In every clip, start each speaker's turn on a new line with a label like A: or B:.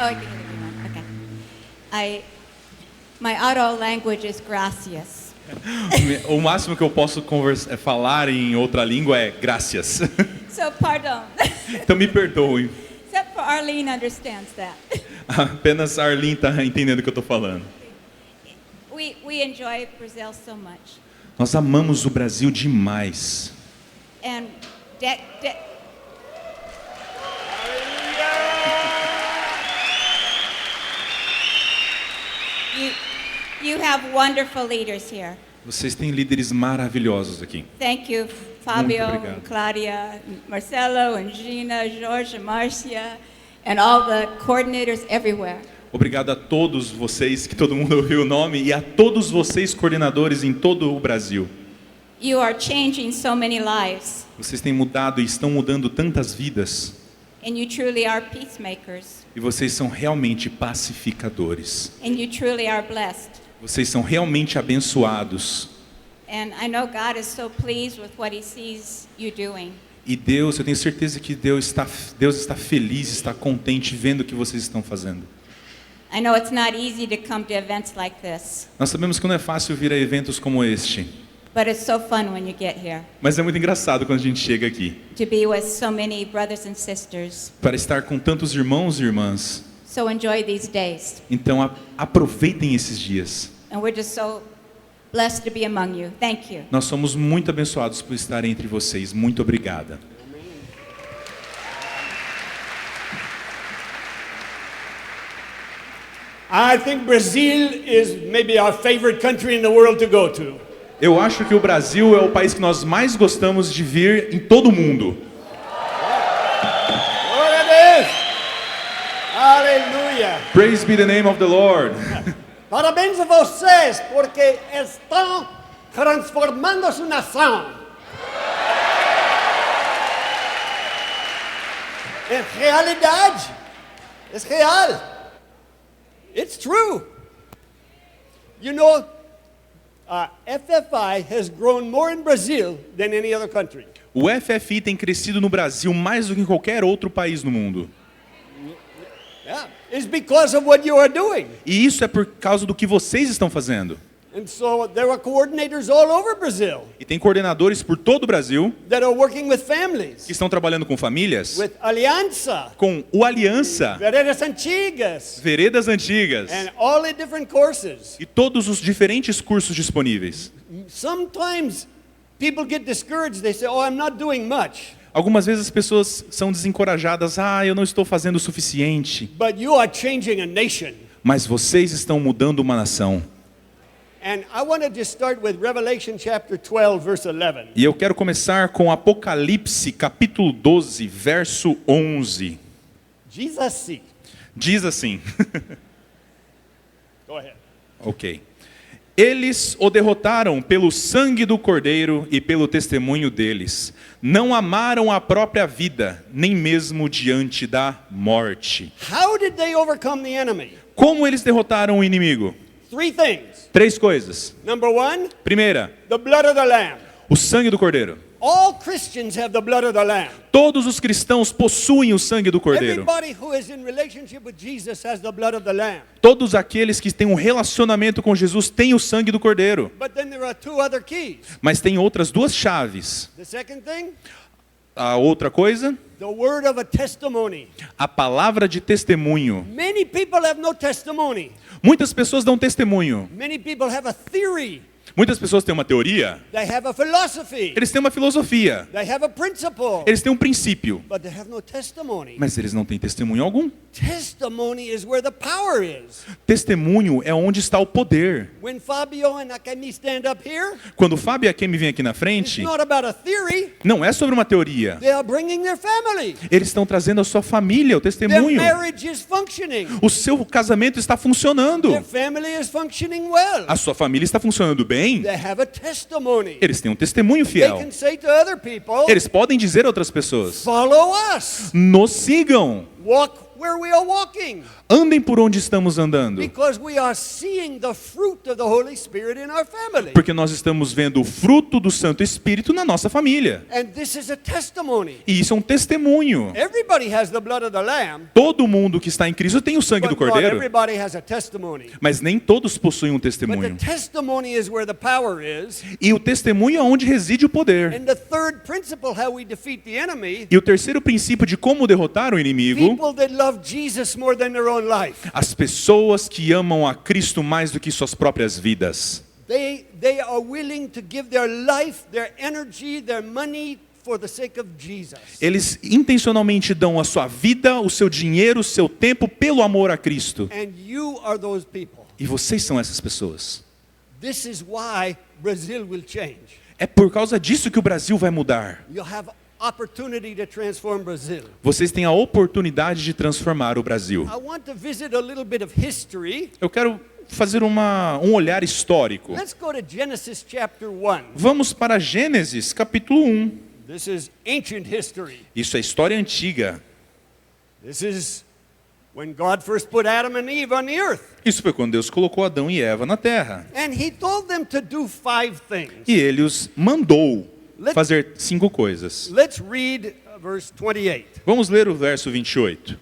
A: Oh, I can hear everyone. Okay. My auto language is gracias.
B: O máximo que eu posso falar em outra língua é gracias.
A: So pardon.
B: Então me perdoe.
A: Except for Arlene understands that.
B: Apenas a Arlene está entendendo o que eu estou falando.
A: We enjoy Brazil so much.
B: Nós amamos o Brasil demais.
A: And you have wonderful leaders here.
B: Vocês têm líderes maravilhosos aqui.
A: Thank you, Fabio,
B: obrigado.
A: Cláudia, Marcelo, and Gina, Jorge, Marcia, and all the coordinators everywhere.
B: Obrigado a todos vocês, que todo mundo ouviu o nome, e a todos vocês coordenadores em todo o Brasil.
A: You are changing so many lives.
B: Vocês têm mudado e estão mudando tantas vidas.
A: And you truly are peacemakers.
B: E vocês são realmente pacificadores.
A: And you truly are blessed.
B: Vocês são realmente abençoados.
A: And I know God is so pleased with what he sees you doing.
B: E Deus, eu tenho certeza que Deus está feliz, está contente vendo o que vocês estão fazendo.
A: I know it's not easy to come to events like this.
B: Nós sabemos que não é fácil vir a eventos como este.
A: But it's so fun when you get here.
B: Mas é muito engraçado quando a gente chega aqui.
A: To be with so many brothers and sisters.
B: Para estar com tantos irmãos e irmãs.
A: So enjoy these days.
B: Então aproveitem esses dias.
A: And we're just so blessed to be among you. Thank you.
B: Nós somos muito abençoados por estar entre vocês. Muito obrigada.
C: I think Brazil is maybe our favorite country in the world to go to.
B: Eu acho que o Brasil é o país que nós mais gostamos de vir em todo o mundo.
C: Glória a Deus! Aleluia!
B: Praise be the name of the Lord.
C: Parabéns a vocês porque estão transformando sua nação. É realidade. É real. It's true. You know, FFI has grown more in Brazil than any other country.
B: O FFI tem crescido no Brasil mais do que em qualquer outro país no mundo.
C: Yeah, it's because of what you are doing.
B: E isso é por causa do que vocês estão fazendo.
C: And so there are coordinators all over Brazil.
B: E tem coordenadores por todo o Brasil
C: that are working with families.
B: Que estão trabalhando com famílias.
C: With Aliança.
B: Com o Aliança.
C: Veredas Antigas.
B: Veredas Antigas.
C: And all the different courses.
B: E todos os diferentes cursos disponíveis.
C: Sometimes people get discouraged. They say, "Oh, I'm not doing much."
B: Algumas vezes as pessoas são desencorajadas. Eu não estou fazendo o suficiente.
C: But you are changing a nation.
B: Mas vocês estão mudando uma nação.
C: And I want to just start with Revelation chapter 12 verse 11.
B: E eu quero começar com Apocalipse capítulo 12, verso 11. Diz assim.
C: Go ahead.
B: OK. Eles o derrotaram pelo sangue do Cordeiro e pelo testemunho deles. Não amaram a própria vida, nem mesmo diante da morte.
C: How did they overcome the enemy?
B: Como eles derrotaram o inimigo?
C: 3 things.
B: 3 coisas.
C: Number 1,
B: primeira,
C: the blood of the Lamb.
B: O sangue do Cordeiro.
C: All Christians have the blood of the Lamb.
B: Todos os cristãos possuem o sangue do Cordeiro.
C: Everybody who is in relationship with Jesus has the blood of the Lamb.
B: Todos aqueles que têm um relacionamento com Jesus têm o sangue do Cordeiro.
C: But then there are 2 other keys.
B: Mas tem outras 2 chaves.
C: The second thing,
B: a outra coisa,
C: the word of a testimony.
B: A palavra de testemunho.
C: Many people have no testimony.
B: Muitas pessoas dão testemunho.
C: Many people have a theory.
B: Muitas pessoas têm uma teoria.
C: They have a philosophy.
B: Eles têm uma filosofia.
C: They have a principle.
B: Eles têm um princípio.
C: But they have no testimony.
B: Mas eles não têm testemunho algum.
C: Testimony is where the power is.
B: Testemunho é onde está o poder.
C: When Fabio and Akemi stand up here,
B: quando o Fábio e a Akemi vêm aqui na frente,
C: it's not about a theory.
B: Não é sobre uma teoria.
C: They are bringing their family.
B: Eles estão trazendo a sua família, o testemunho.
C: Their marriage is functioning.
B: O seu casamento está funcionando.
C: Their family is functioning well.
B: A sua família está funcionando bem.
C: They have a testimony.
B: Eles têm um testemunho fiel.
C: They can say to other people,
B: eles podem dizer a outras pessoas,
C: follow us.
B: Nos sigam.
C: Walk
D: where we are walking.
B: Andem por onde estamos andando.
D: Because we are seeing the fruit of the Holy Spirit in our family.
B: Porque nós estamos vendo o fruto do Santo Espírito na nossa família.
D: And this is a testimony.
B: E isso é um testemunho.
D: Everybody has the blood of the Lamb,
B: Todo mundo que está em Cristo tem o sangue do
D: but not
B: Cordeiro,
D: everybody has a testimony.
B: mas nem todos possuem um
D: But the
B: testemunho.
D: testimony is where the power is.
B: E o testemunho é onde reside o poder.
D: And the third principle how we defeat the enemy,
B: E o terceiro princípio de como derrotar o inimigo,
D: people that love Jesus more than their own life.
B: as pessoas que amam a Cristo mais do que suas próprias vidas.
D: They are willing to give their life, their energy, their money for the sake of Jesus.
B: Eles intencionalmente dão a sua vida, o seu dinheiro, o seu tempo pelo amor a Cristo.
D: And you are those people.
B: E vocês são essas pessoas.
D: This is why Brazil will change.
B: É por causa disso que o Brasil vai mudar.
D: You'll have opportunity to transform Brazil.
B: Vocês têm a oportunidade de transformar o Brasil.
D: I want to visit a little bit of history.
B: Eu quero fazer um olhar histórico.
D: Let's go to Genesis chapter 1.
B: Vamos para Gênesis, capítulo 1.
D: This is ancient history.
B: Isso é história antiga.
D: This is when God first put Adam and Eve on the earth.
B: Isso foi quando Deus colocou Adão e Eva na terra.
D: And he told them to do 5 things.
B: E ele os mandou fazer 5 coisas.
D: Let's read verse 28.
B: Vamos ler o verso 28.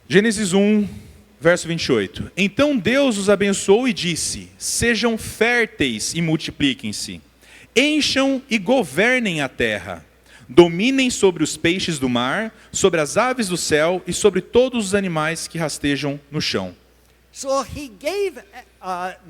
B: Gênesis 1, verso 28. Então Deus os abençoou e disse: sejam férteis e multipliquem-se. Encham e governem a terra. Dominem sobre os peixes do mar, sobre as aves do céu e sobre todos os animais que rastejam no chão.
D: So he gave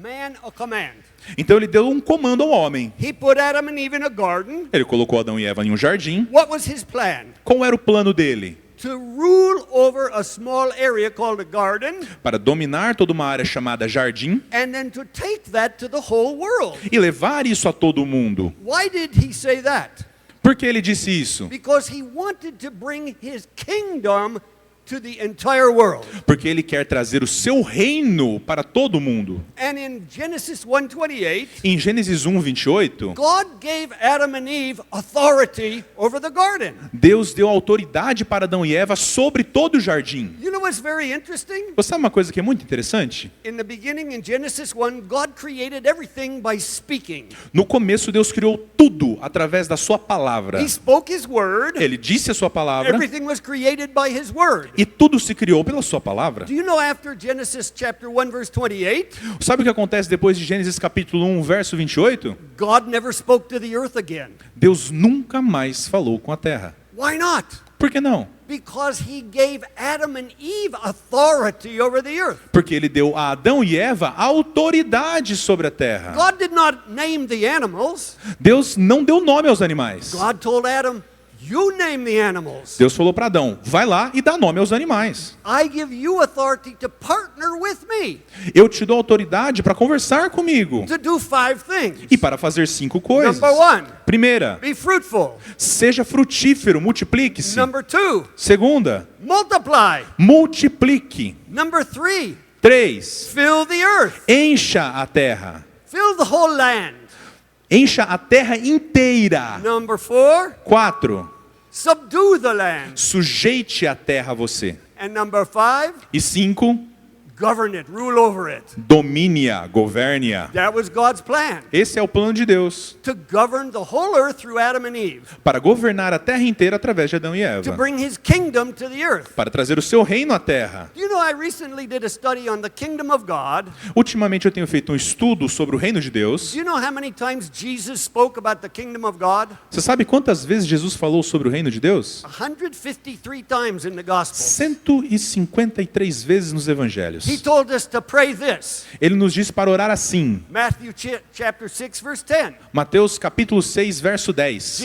D: man a command.
B: Então ele deu um comando ao homem.
D: He put Adam and Eve in a garden.
B: Ele colocou Adão e Eva em um jardim.
D: What was his plan?
B: Qual era o plano dele?
D: To rule over a small area called a garden,
B: Para dominar toda uma área chamada jardim
D: and then to take that to the whole world.
B: e levar isso a todo mundo.
D: Why did he say that?
B: Por que ele disse isso?
D: Because he wanted to bring his kingdom to the entire world.
B: Porque ele quer trazer o seu reino para todo mundo.
D: And in Genesis 1:28,
B: Em Gênesis 1, 28,
D: God gave Adam and Eve authority over the garden.
B: Deus deu autoridade para Adão e Eva sobre todo o jardim.
D: You know what's very interesting?
B: Você sabe uma coisa que é muito interessante?
D: In the beginning, in Genesis 1, God created everything by speaking.
B: No começo, Deus criou tudo através da sua palavra.
D: He spoke his word.
B: Ele disse a sua palavra
D: Everything was created by his word.
B: e tudo se criou pela sua palavra.
D: Do you know after Genesis chapter 1 verse 28,
B: Sabe o que acontece depois de Gênesis capítulo 1, verso 28?
D: God never spoke to the earth again.
B: Deus nunca mais falou com a terra.
D: Why not?
B: Por que não?
D: Because he gave Adam and Eve authority over the earth.
B: Porque ele deu a Adão e Eva autoridade sobre a terra.
D: God did not name the animals.
B: Deus não deu nome aos animais.
D: God told Adam, you name the animals.
B: Deus falou para Adão: vai lá e dá nome aos animais.
D: I give you authority to partner with me
B: Eu te dou autoridade para conversar comigo
D: to do 5 things.
B: e para fazer 5 coisas.
D: Number 1,
B: Primeira,
D: be fruitful.
B: seja frutífero, multiplique-se.
D: Number 2,
B: Segunda,
D: multiply.
B: multiplique.
D: Number 3,
B: 3,
D: fill the earth.
B: encha a terra.
D: Fill the whole land.
B: Encha a terra inteira.
D: Number 4,
B: 4,
D: subdue the land.
B: sujeite a terra a você.
D: And number 5,
B: E 5,
D: govern it, rule over it.
B: domine-a, governe-a.
D: That was God's plan,
B: Esse é o plano de Deus,
D: to govern the whole earth through Adam and Eve,
B: para governar a terra inteira através de Adão e
D: to
B: Eva,
D: bring his kingdom to the earth.
B: para trazer o seu reino à terra.
D: You know, I recently did a study on the kingdom of God.
B: Ultimamente eu tenho feito um estudo sobre o reino de Deus.
D: Do you know how many times Jesus spoke about the kingdom of God?
B: Você sabe quantas vezes Jesus falou sobre o reino de Deus?
D: 153 times in the Gospels.
B: 153 vezes nos evangelhos.
D: He told us to pray this.
B: Ele nos diz para orar assim.
D: Matthew chapter 6 verse 10.
B: Mateus capítulo 6, verso 10.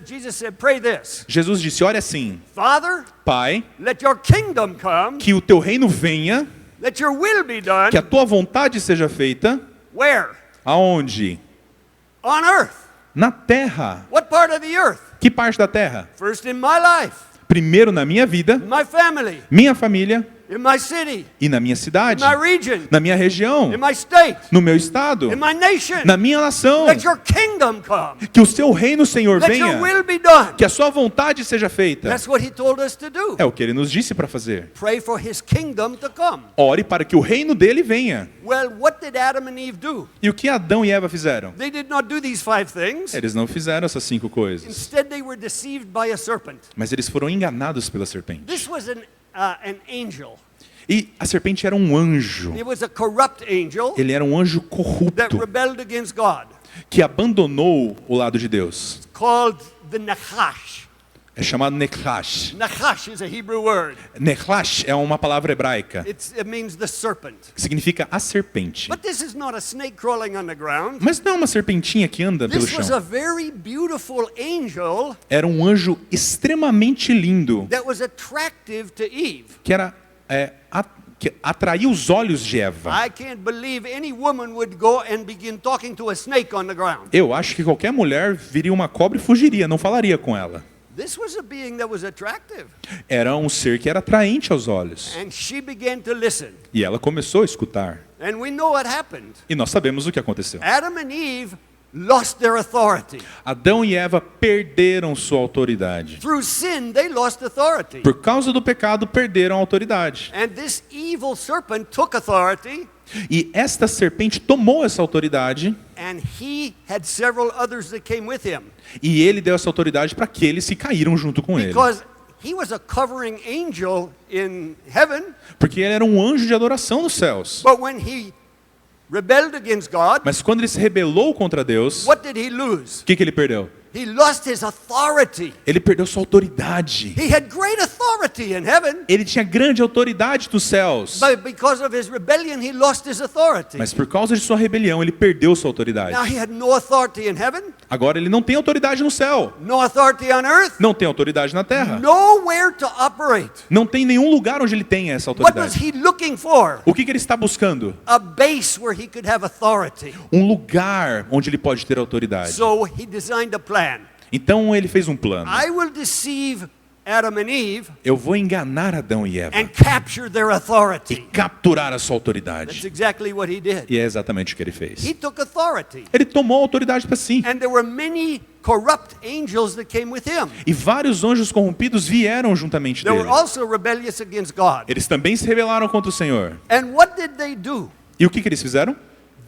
D: Jesus said, pray this.
B: Jesus disse: ore assim:
D: Father,
B: Pai,
D: let your kingdom come.
B: que o teu reino venha,
D: Let your will be done.
B: que a tua vontade seja feita.
D: Where?
B: Aonde?
D: On earth.
B: Na terra.
D: What part of the earth?
B: Que parte da terra?
D: First in my life,
B: Primeiro na minha vida,
D: my family,
B: minha família,
D: in my city,
B: e na minha
D: in
B: cidade,
D: my region,
B: na minha região,
D: in my state,
B: no meu estado,
D: in my nation.
B: na minha nação.
D: Let your kingdom come.
B: Que o seu reino, Senhor,
D: Let your
B: venha.
D: will be done.
B: Que a sua vontade seja feita.
D: That's what he told us to do.
B: É o que ele nos disse para fazer.
D: Pray for his kingdom to come.
B: Ore para que o reino dele venha.
D: Well, what did Adam and Eve do?
B: E o que Adão e Eva fizeram?
D: They did not do these 5 things.
B: Eles não fizeram essas 5 coisas.
D: Instead, they were deceived by a serpent.
B: Mas eles foram enganados pela serpente.
D: This was an angel.
B: E a serpente era um anjo.
D: It was a corrupt angel
B: Ele era um anjo
D: that
B: corrupto
D: rebelled against God,
B: que abandonou o lado de Deus.
D: called the Nachash.
B: É chamado Nechash.
D: Nachash is a Hebrew word.
B: Nechash é uma palavra hebraica
D: It means the serpent.
B: que significa a serpente.
D: But this is not a snake crawling on the ground.
B: Mas não é uma serpentinha que anda pelo
D: This was
B: chão.
D: a very beautiful angel
B: Era um anjo extremamente lindo
D: that was attractive to Eve.
B: que era que atraiu os olhos de Eva.
D: I can't believe any woman would go and begin talking to a snake on the ground.
B: Eu acho que qualquer mulher viria uma cobra e fugiria, não falaria com ela.
D: This was a being that was attractive.
B: Era um ser que era atraente aos olhos.
D: And she began to listen.
B: E ela começou a escutar.
D: And we know what happened.
B: E nós sabemos o que aconteceu.
D: Adam and Eve lost their authority.
B: Adão e Eva perderam sua autoridade.
D: Through sin, they lost authority.
B: Por causa do pecado, perderam a autoridade.
D: And this evil serpent took authority,
B: E esta serpente tomou essa autoridade
D: and he had several others that came with him.
B: e ele deu essa autoridade para aqueles que caíram junto com ele.
D: Because he was a covering angel in heaven,
B: Porque ele era um anjo de adoração nos céus.
D: but when he rebelled against God,
B: Mas quando ele se rebelou contra Deus,
D: what did he lose?
B: o que ele perdeu?
D: He lost his authority.
B: Ele perdeu sua autoridade.
D: He had great authority in heaven,
B: Ele tinha grande autoridade nos céus.
D: but because of his rebellion, he lost his authority.
B: Mas por causa de sua rebelião, ele perdeu sua autoridade.
D: Now he had no authority in heaven,
B: Agora ele não tem autoridade no céu.
D: no authority on earth,
B: Não tem autoridade na terra.
D: nowhere to operate.
B: Não tem nenhum lugar onde ele tenha essa
D: What was
B: autoridade.
D: he looking for?
B: O que ele está buscando?
D: A base where he could have authority.
B: Um lugar onde ele pode ter autoridade.
D: So he designed a plan.
B: Então ele fez um plano.
D: I will deceive Adam and Eve
B: Eu vou enganar Adão e Eva
D: and capture their
B: e
D: authority.
B: capturar a sua
D: That's
B: autoridade.
D: exactly what he did.
B: E é exatamente o que ele fez.
D: He took authority.
B: Ele tomou a autoridade para si.
D: And there were many corrupt angels that came with him.
B: E vários anjos corrompidos vieram juntamente
D: They
B: dele.
D: were also rebellious against God.
B: Eles também se rebelaram contra o Senhor.
D: And what did they do?
B: E o que eles fizeram?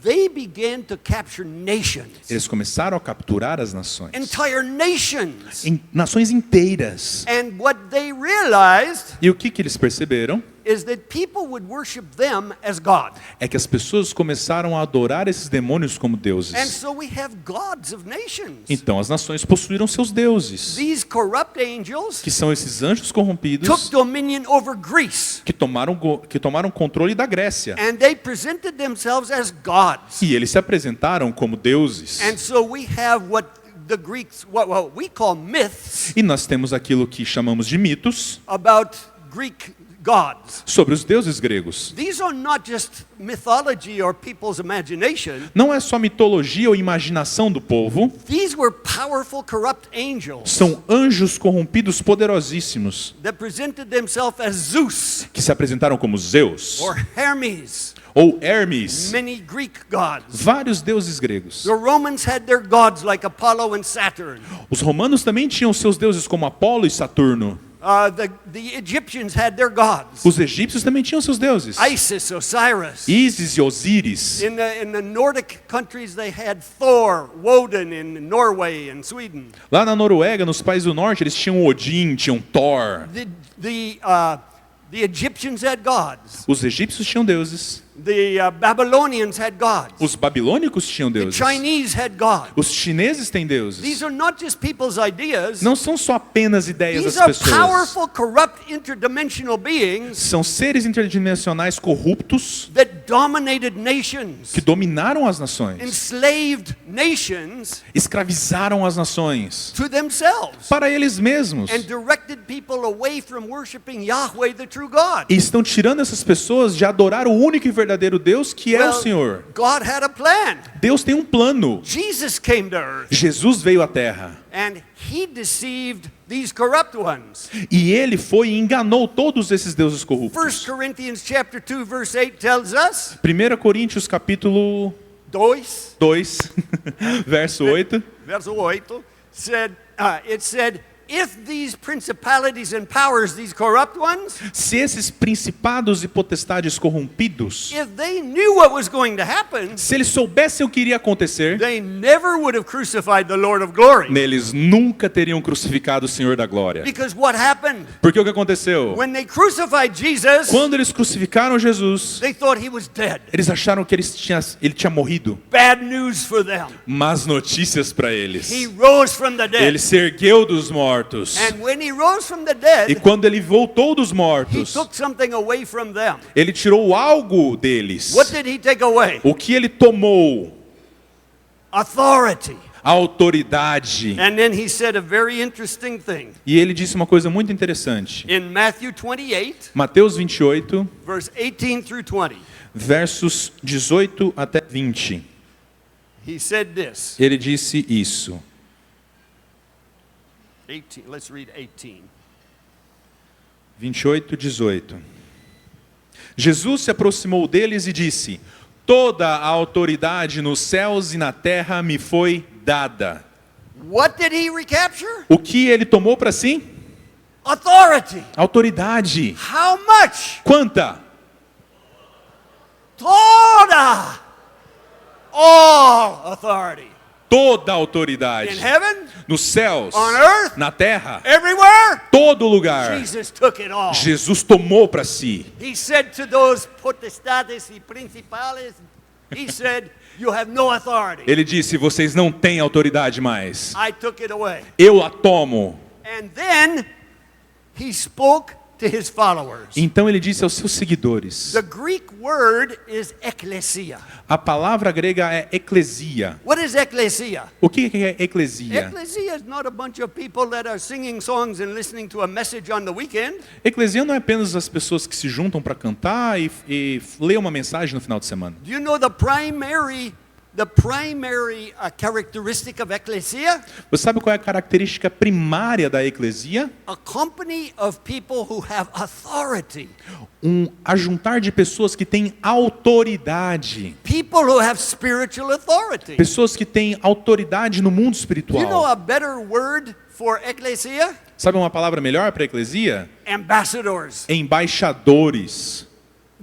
D: They began to capture nations,
B: Eles começaram a capturar as nações.
D: entire nations.
B: Nações inteiras.
D: And what they realized
B: E o que eles perceberam?
D: is that people would worship them as God.
B: É que as pessoas começaram a adorar esses demônios como
D: And
B: deuses.
D: so we have gods of nations.
B: Então as nações possuíram seus deuses,
D: These corrupt angels
B: que são esses anjos
D: took
B: corrompidos
D: dominion over Greece.
B: que tomaram controle da Grécia.
D: And they presented themselves as gods.
B: E eles se apresentaram como deuses.
D: And so we have what the Greeks, what we call myths
B: E nós temos aquilo que chamamos de mitos
D: about Greek gods.
B: sobre os deuses gregos.
D: These are not just mythology or people's imagination.
B: Não é só mitologia ou imaginação do povo,
D: These were powerful, corrupt angels
B: são anjos corrompidos poderosíssimos
D: that presented themselves as Zeus
B: que se apresentaram como Zeus
D: or Hermes,
B: ou Hermes,
D: many Greek gods.
B: vários deuses gregos.
D: The Romans had their gods like Apollo and Saturn.
B: Os romanos também tinham seus deuses como Apolo e Saturno.
D: The Egyptians had their gods.
B: Os egípcios também tinham seus deuses.
D: Isis, Osiris.
B: Ísis e Osíris.
D: In the Nordic countries, they had Thor, Woden in Norway and Sweden.
B: Lá na Noruega, nos países do norte, eles tinham Odin, tinham Thor.
D: The Egyptians had gods.
B: Os egípcios tinham deuses.
D: The Babylonians had gods.
B: Os babilônicos tinham
D: The
B: deuses.
D: Chinese had gods.
B: Os chineses têm deuses.
D: These are not just people's ideas.
B: Não são só apenas ideias
D: These
B: das
D: are
B: pessoas.
D: powerful, corrupt, interdimensional beings
B: São seres interdimensionais corruptos
D: that dominated nations,
B: que dominaram as nações,
D: enslaved nations
B: escravizaram as nações
D: to themselves,
B: para eles mesmos.
D: and directed people away from worshiping Yahweh, the true God.
B: E estão tirando essas pessoas de adorar o único e verdadeiro verdadeiro Deus, que é o
D: Well,
B: Senhor.
D: God had a plan.
B: Deus tem um plano.
D: Jesus came to earth
B: Jesus veio à terra.
D: and he deceived these corrupt ones.
B: E ele foi e enganou todos esses deuses
D: 1
B: corruptos.
D: Corinthians chapter 2 verse 8 tells us,
B: 1 Coríntios capítulo
D: 2,
B: 2, verso 8.
D: verse 8, it said, if these principalities and powers, these corrupt ones,
B: Se esses principados e potestades corrompidos,
D: if they knew what was going to happen,
B: se eles soubessem o que iria acontecer,
D: they never would have crucified the Lord of glory.
B: neles nunca teriam crucificado o Senhor da glória.
D: Because what happened?
B: Porque o que aconteceu?
D: When they crucified Jesus,
B: Quando eles crucificaram Jesus,
D: they thought he was dead.
B: eles acharam que ele tinha morrido.
D: Bad news for them.
B: Más notícias para eles.
D: He rose from the dead.
B: Ele se ergueu dos mortos.
D: And when he rose from the
B: E
D: dead,
B: quando ele voltou dos
D: he
B: mortos,
D: took something away from them.
B: ele tirou algo deles.
D: What did he take away?
B: O que ele tomou?
D: Authority.
B: A autoridade.
D: And then he said a very interesting thing.
B: E ele disse uma coisa muito interessante.
D: In Matthew 28,
B: Mateus 28,
D: verse 18 through 20,
B: versos 18 até 20.
D: he said this.
B: Ele disse isso.
D: 18, let's read 18.
B: 28, 18. Jesus se aproximou deles e disse: toda a autoridade nos céus e na terra me foi dada.
D: What did he recapture?
B: O que ele tomou para si?
D: Authority.
B: Autoridade.
D: How much?
B: Quanta?
D: Toda. All authority.
B: Toda a
D: In
B: autoridade.
D: heaven,
B: Nos céus,
D: on earth,
B: na terra,
D: everywhere,
B: todo lugar.
D: Jesus took it all.
B: Jesus tomou para si.
D: He said to those potestades y principales, he said, you have no authority.
B: Ele disse: vocês não têm autoridade mais.
D: I took it away.
B: Eu a tomo.
D: And then he spoke to his followers.
B: Então ele disse aos seus seguidores.
D: The Greek word is ekklesia.
B: A palavra grega é eclesia.
D: What is ekklesia?
B: O que é eclesia?
D: Ekklesia is not a bunch of people that are singing songs and listening to a message on the weekend.
B: Eclesia não é apenas as pessoas que se juntam para cantar e ler uma mensagem no final de semana.
D: Do you know the primary characteristic of ekklesia?
B: Você sabe qual é a característica primária da eclesia?
D: A company of people who have authority.
B: Um ajuntar de pessoas que têm autoridade.
D: People who have spiritual authority.
B: Pessoas que têm autoridade no mundo
D: You know
B: espiritual.
D: a better word for ekklesia?
B: Sabe uma palavra melhor para eclesia?
D: Ambassadors.
B: Embaixadores.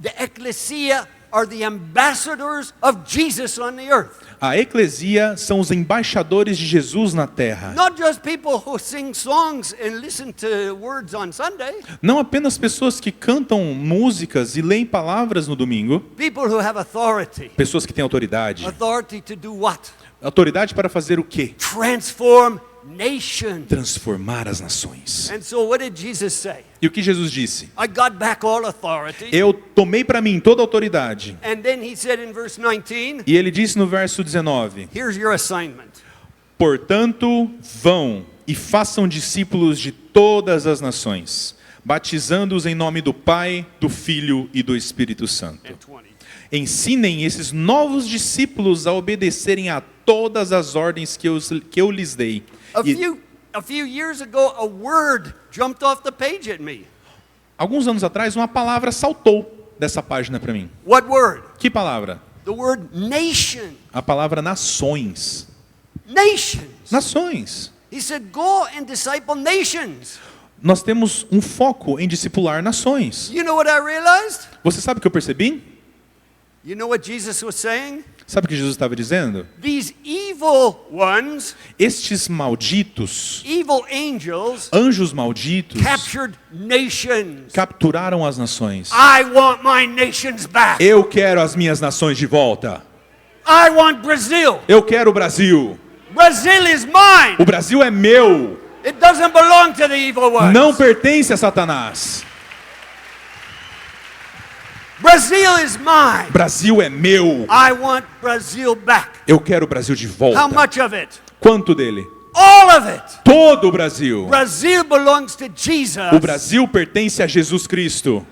D: The ecclesia are the ambassadors of Jesus on the earth.
B: A eclesia são os embaixadores de Jesus na terra.
D: Not just people who sing songs and listen to words on Sunday.
B: Não apenas pessoas que cantam músicas e leem palavras no domingo.
D: People who have authority.
B: Pessoas que têm autoridade.
D: Authority to do what?
B: Autoridade para fazer o quê?
D: Transform nations.
B: Transformar as nações.
D: And so what did Jesus say?
B: E o que Jesus disse?
D: I got back all authority.
B: Eu tomei para mim toda a autoridade.
D: And then he said in verse 19,
B: E ele disse no verso 19:
D: here's your assignment.
B: portanto, vão e façam discípulos de todas as nações, batizando-os em nome do Pai, do Filho e do Espírito Santo.
D: And 20.
B: Ensinem esses novos discípulos a obedecerem a todas as ordens que eu lhes dei.
D: A few years ago, a word jumped off the page at me.
B: Alguns anos atrás, uma palavra saltou dessa página para mim.
D: What word?
B: Que palavra?
D: The word nation.
B: A palavra nações.
D: Nations.
B: Nações.
D: He said, go and disciple nations.
B: Nós temos um foco em discipular nações.
D: You know what I realized?
B: Você sabe o que eu percebi?
D: You know what Jesus was saying?
B: Sabe o que Jesus estava dizendo?
D: These evil ones,
B: Estes malditos,
D: evil angels,
B: anjos malditos,
D: captured nations.
B: capturaram as nações.
D: I want my nations back.
B: Eu quero as minhas nações de volta.
D: I want Brazil.
B: Eu quero o Brasil.
D: Brazil is mine.
B: O Brasil é meu.
D: It doesn't belong to the evil ones.
B: Não pertence a Satanás.
D: Brazil is mine.
B: Brasil é meu.
D: I want Brazil back.
B: Eu quero o Brasil de
D: How
B: volta.
D: much of it?
B: Quanto dele?
D: All of it.
B: Todo o Brasil.
D: Brazil belongs to Jesus.
B: O Brasil pertence a Jesus Cristo.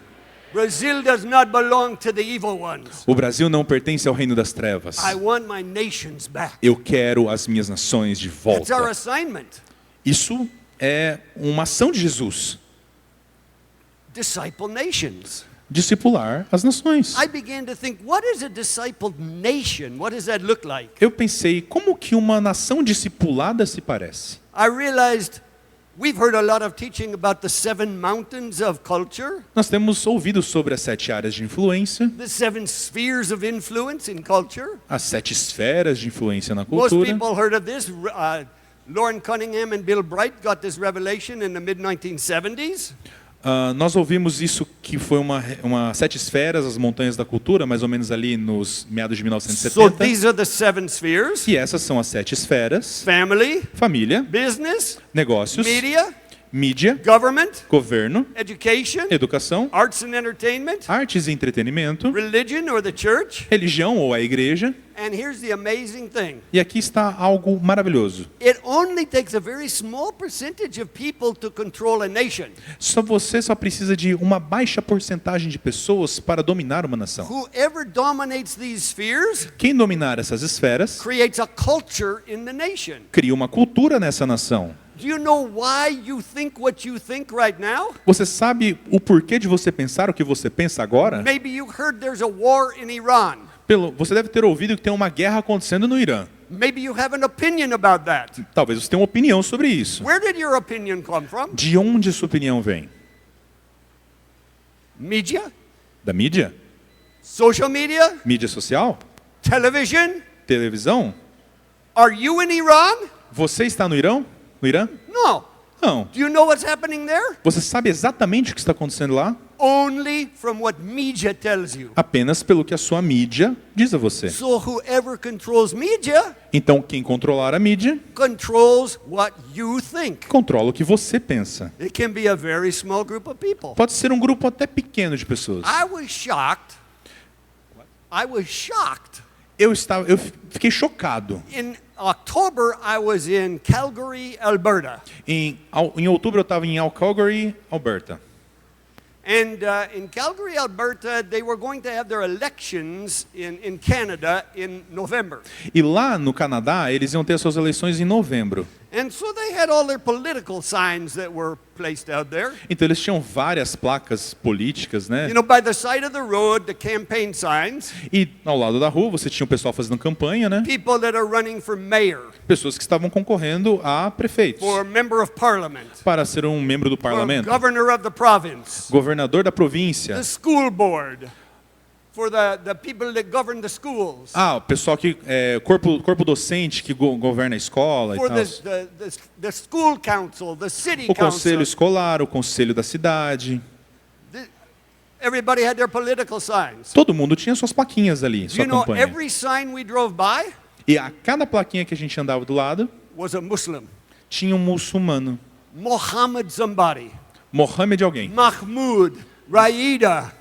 D: Brazil does not belong to the evil ones.
B: O Brasil não pertence ao reino das trevas.
D: I want my nations back.
B: Eu quero as minhas nações de
D: That's our
B: volta.
D: assignment.
B: Isso é uma ação de Jesus.
D: Disciple nations.
B: Discipular as nações.
D: I began to think, what is a discipled nation? What does that look like?
B: Eu pensei, como que uma nação discipulada se parece?
D: I realized we've heard a lot of teaching about the 7 mountains of culture,
B: Nós temos ouvido sobre as 7 áreas de influência,
D: the 7 spheres of influence in culture.
B: as 7 esferas de influência na
D: Most
B: cultura.
D: people heard of this. Lauren Cunningham and Bill Bright got this revelation in the mid-1970s.
B: Nós ouvimos isso que foi uma 7 esferas, as montanhas da cultura, mais ou menos ali nos meados de
D: So
B: 1970.
D: these are the 7 spheres:
B: E essas são as 7 esferas:
D: family,
B: família,
D: business,
B: negócios,
D: media,
B: mídia,
D: government,
B: governo,
D: education,
B: educação,
D: arts and entertainment,
B: artes e entretenimento,
D: religion or the church.
B: religião ou a igreja.
D: And here's the amazing thing.
B: E aqui está algo maravilhoso.
D: It only takes a very small percentage of people to control a nation.
B: Você só precisa de uma baixa porcentagem de pessoas para dominar uma nação.
D: Whoever dominates these spheres
B: Quem dominar essas esferas
D: creates a culture in the nation.
B: cria uma cultura nessa nação.
D: Do you know why you think what you think right now?
B: Você sabe o porquê de você pensar o que você pensa agora?
D: Maybe you heard there's a war in Iran.
B: Você deve ter ouvido que tem uma guerra acontecendo no Irã.
D: Maybe you have an opinion about that.
B: Talvez você tenha uma opinião sobre isso.
D: Where did your opinion come from?
B: De onde sua opinião vem?
D: Media?
B: Da mídia?
D: Social media?
B: Mídia social?
D: Television?
B: Televisão?
D: Are you in Iran?
B: Você está no Irã? No Irã?
D: No.
B: Não.
D: Do you know what's happening there?
B: Você sabe exatamente o que está acontecendo lá?
D: Only from what media tells you.
B: Apenas pelo que a sua mídia diz a você.
D: So whoever controls media
B: Então, quem controlar a mídia,
D: controls what you think.
B: controla o que você pensa.
D: It can be a very small group of people.
B: Pode ser um grupo até pequeno de pessoas.
D: I was shocked.
B: Eu fiquei chocado.
D: In October, I was in Calgary, Alberta.
B: Em outubro eu estava em Calgary, Alberta.
D: And in Calgary, Alberta, they were going to have their elections in Canada in November.
B: E lá no Canadá, eles iam ter suas eleições em novembro.
D: And so they had all their political signs that were placed out there.
B: Então eles tinham várias placas políticas, né?
D: You know, by the side of the road, the campaign signs,
B: E ao lado da rua você tinha o pessoal fazendo campanha, né?
D: people that are running for mayor,
B: Pessoas que estavam concorrendo a prefeitos
D: for member of parliament,
B: para ser um membro do
D: for
B: parlamento,
D: governor of the province,
B: governador da província.
D: the school board, for the people that govern the schools,
B: O pessoal que corpo docente que governa a escola e
D: for
B: tal.
D: the school council, the city
B: O conselho
D: council.
B: escolar, o conselho da cidade.
D: Everybody had their political signs.
B: Todo mundo tinha suas plaquinhas ali,
D: Do
B: sua
D: you know,
B: campanha.
D: every sign we drove by
B: E a cada plaquinha que a gente andava do lado,
D: was a Muslim.
B: tinha um muçulmano.
D: Mohammed somebody,
B: Mohammed alguém.
D: Mahmoud, Raida,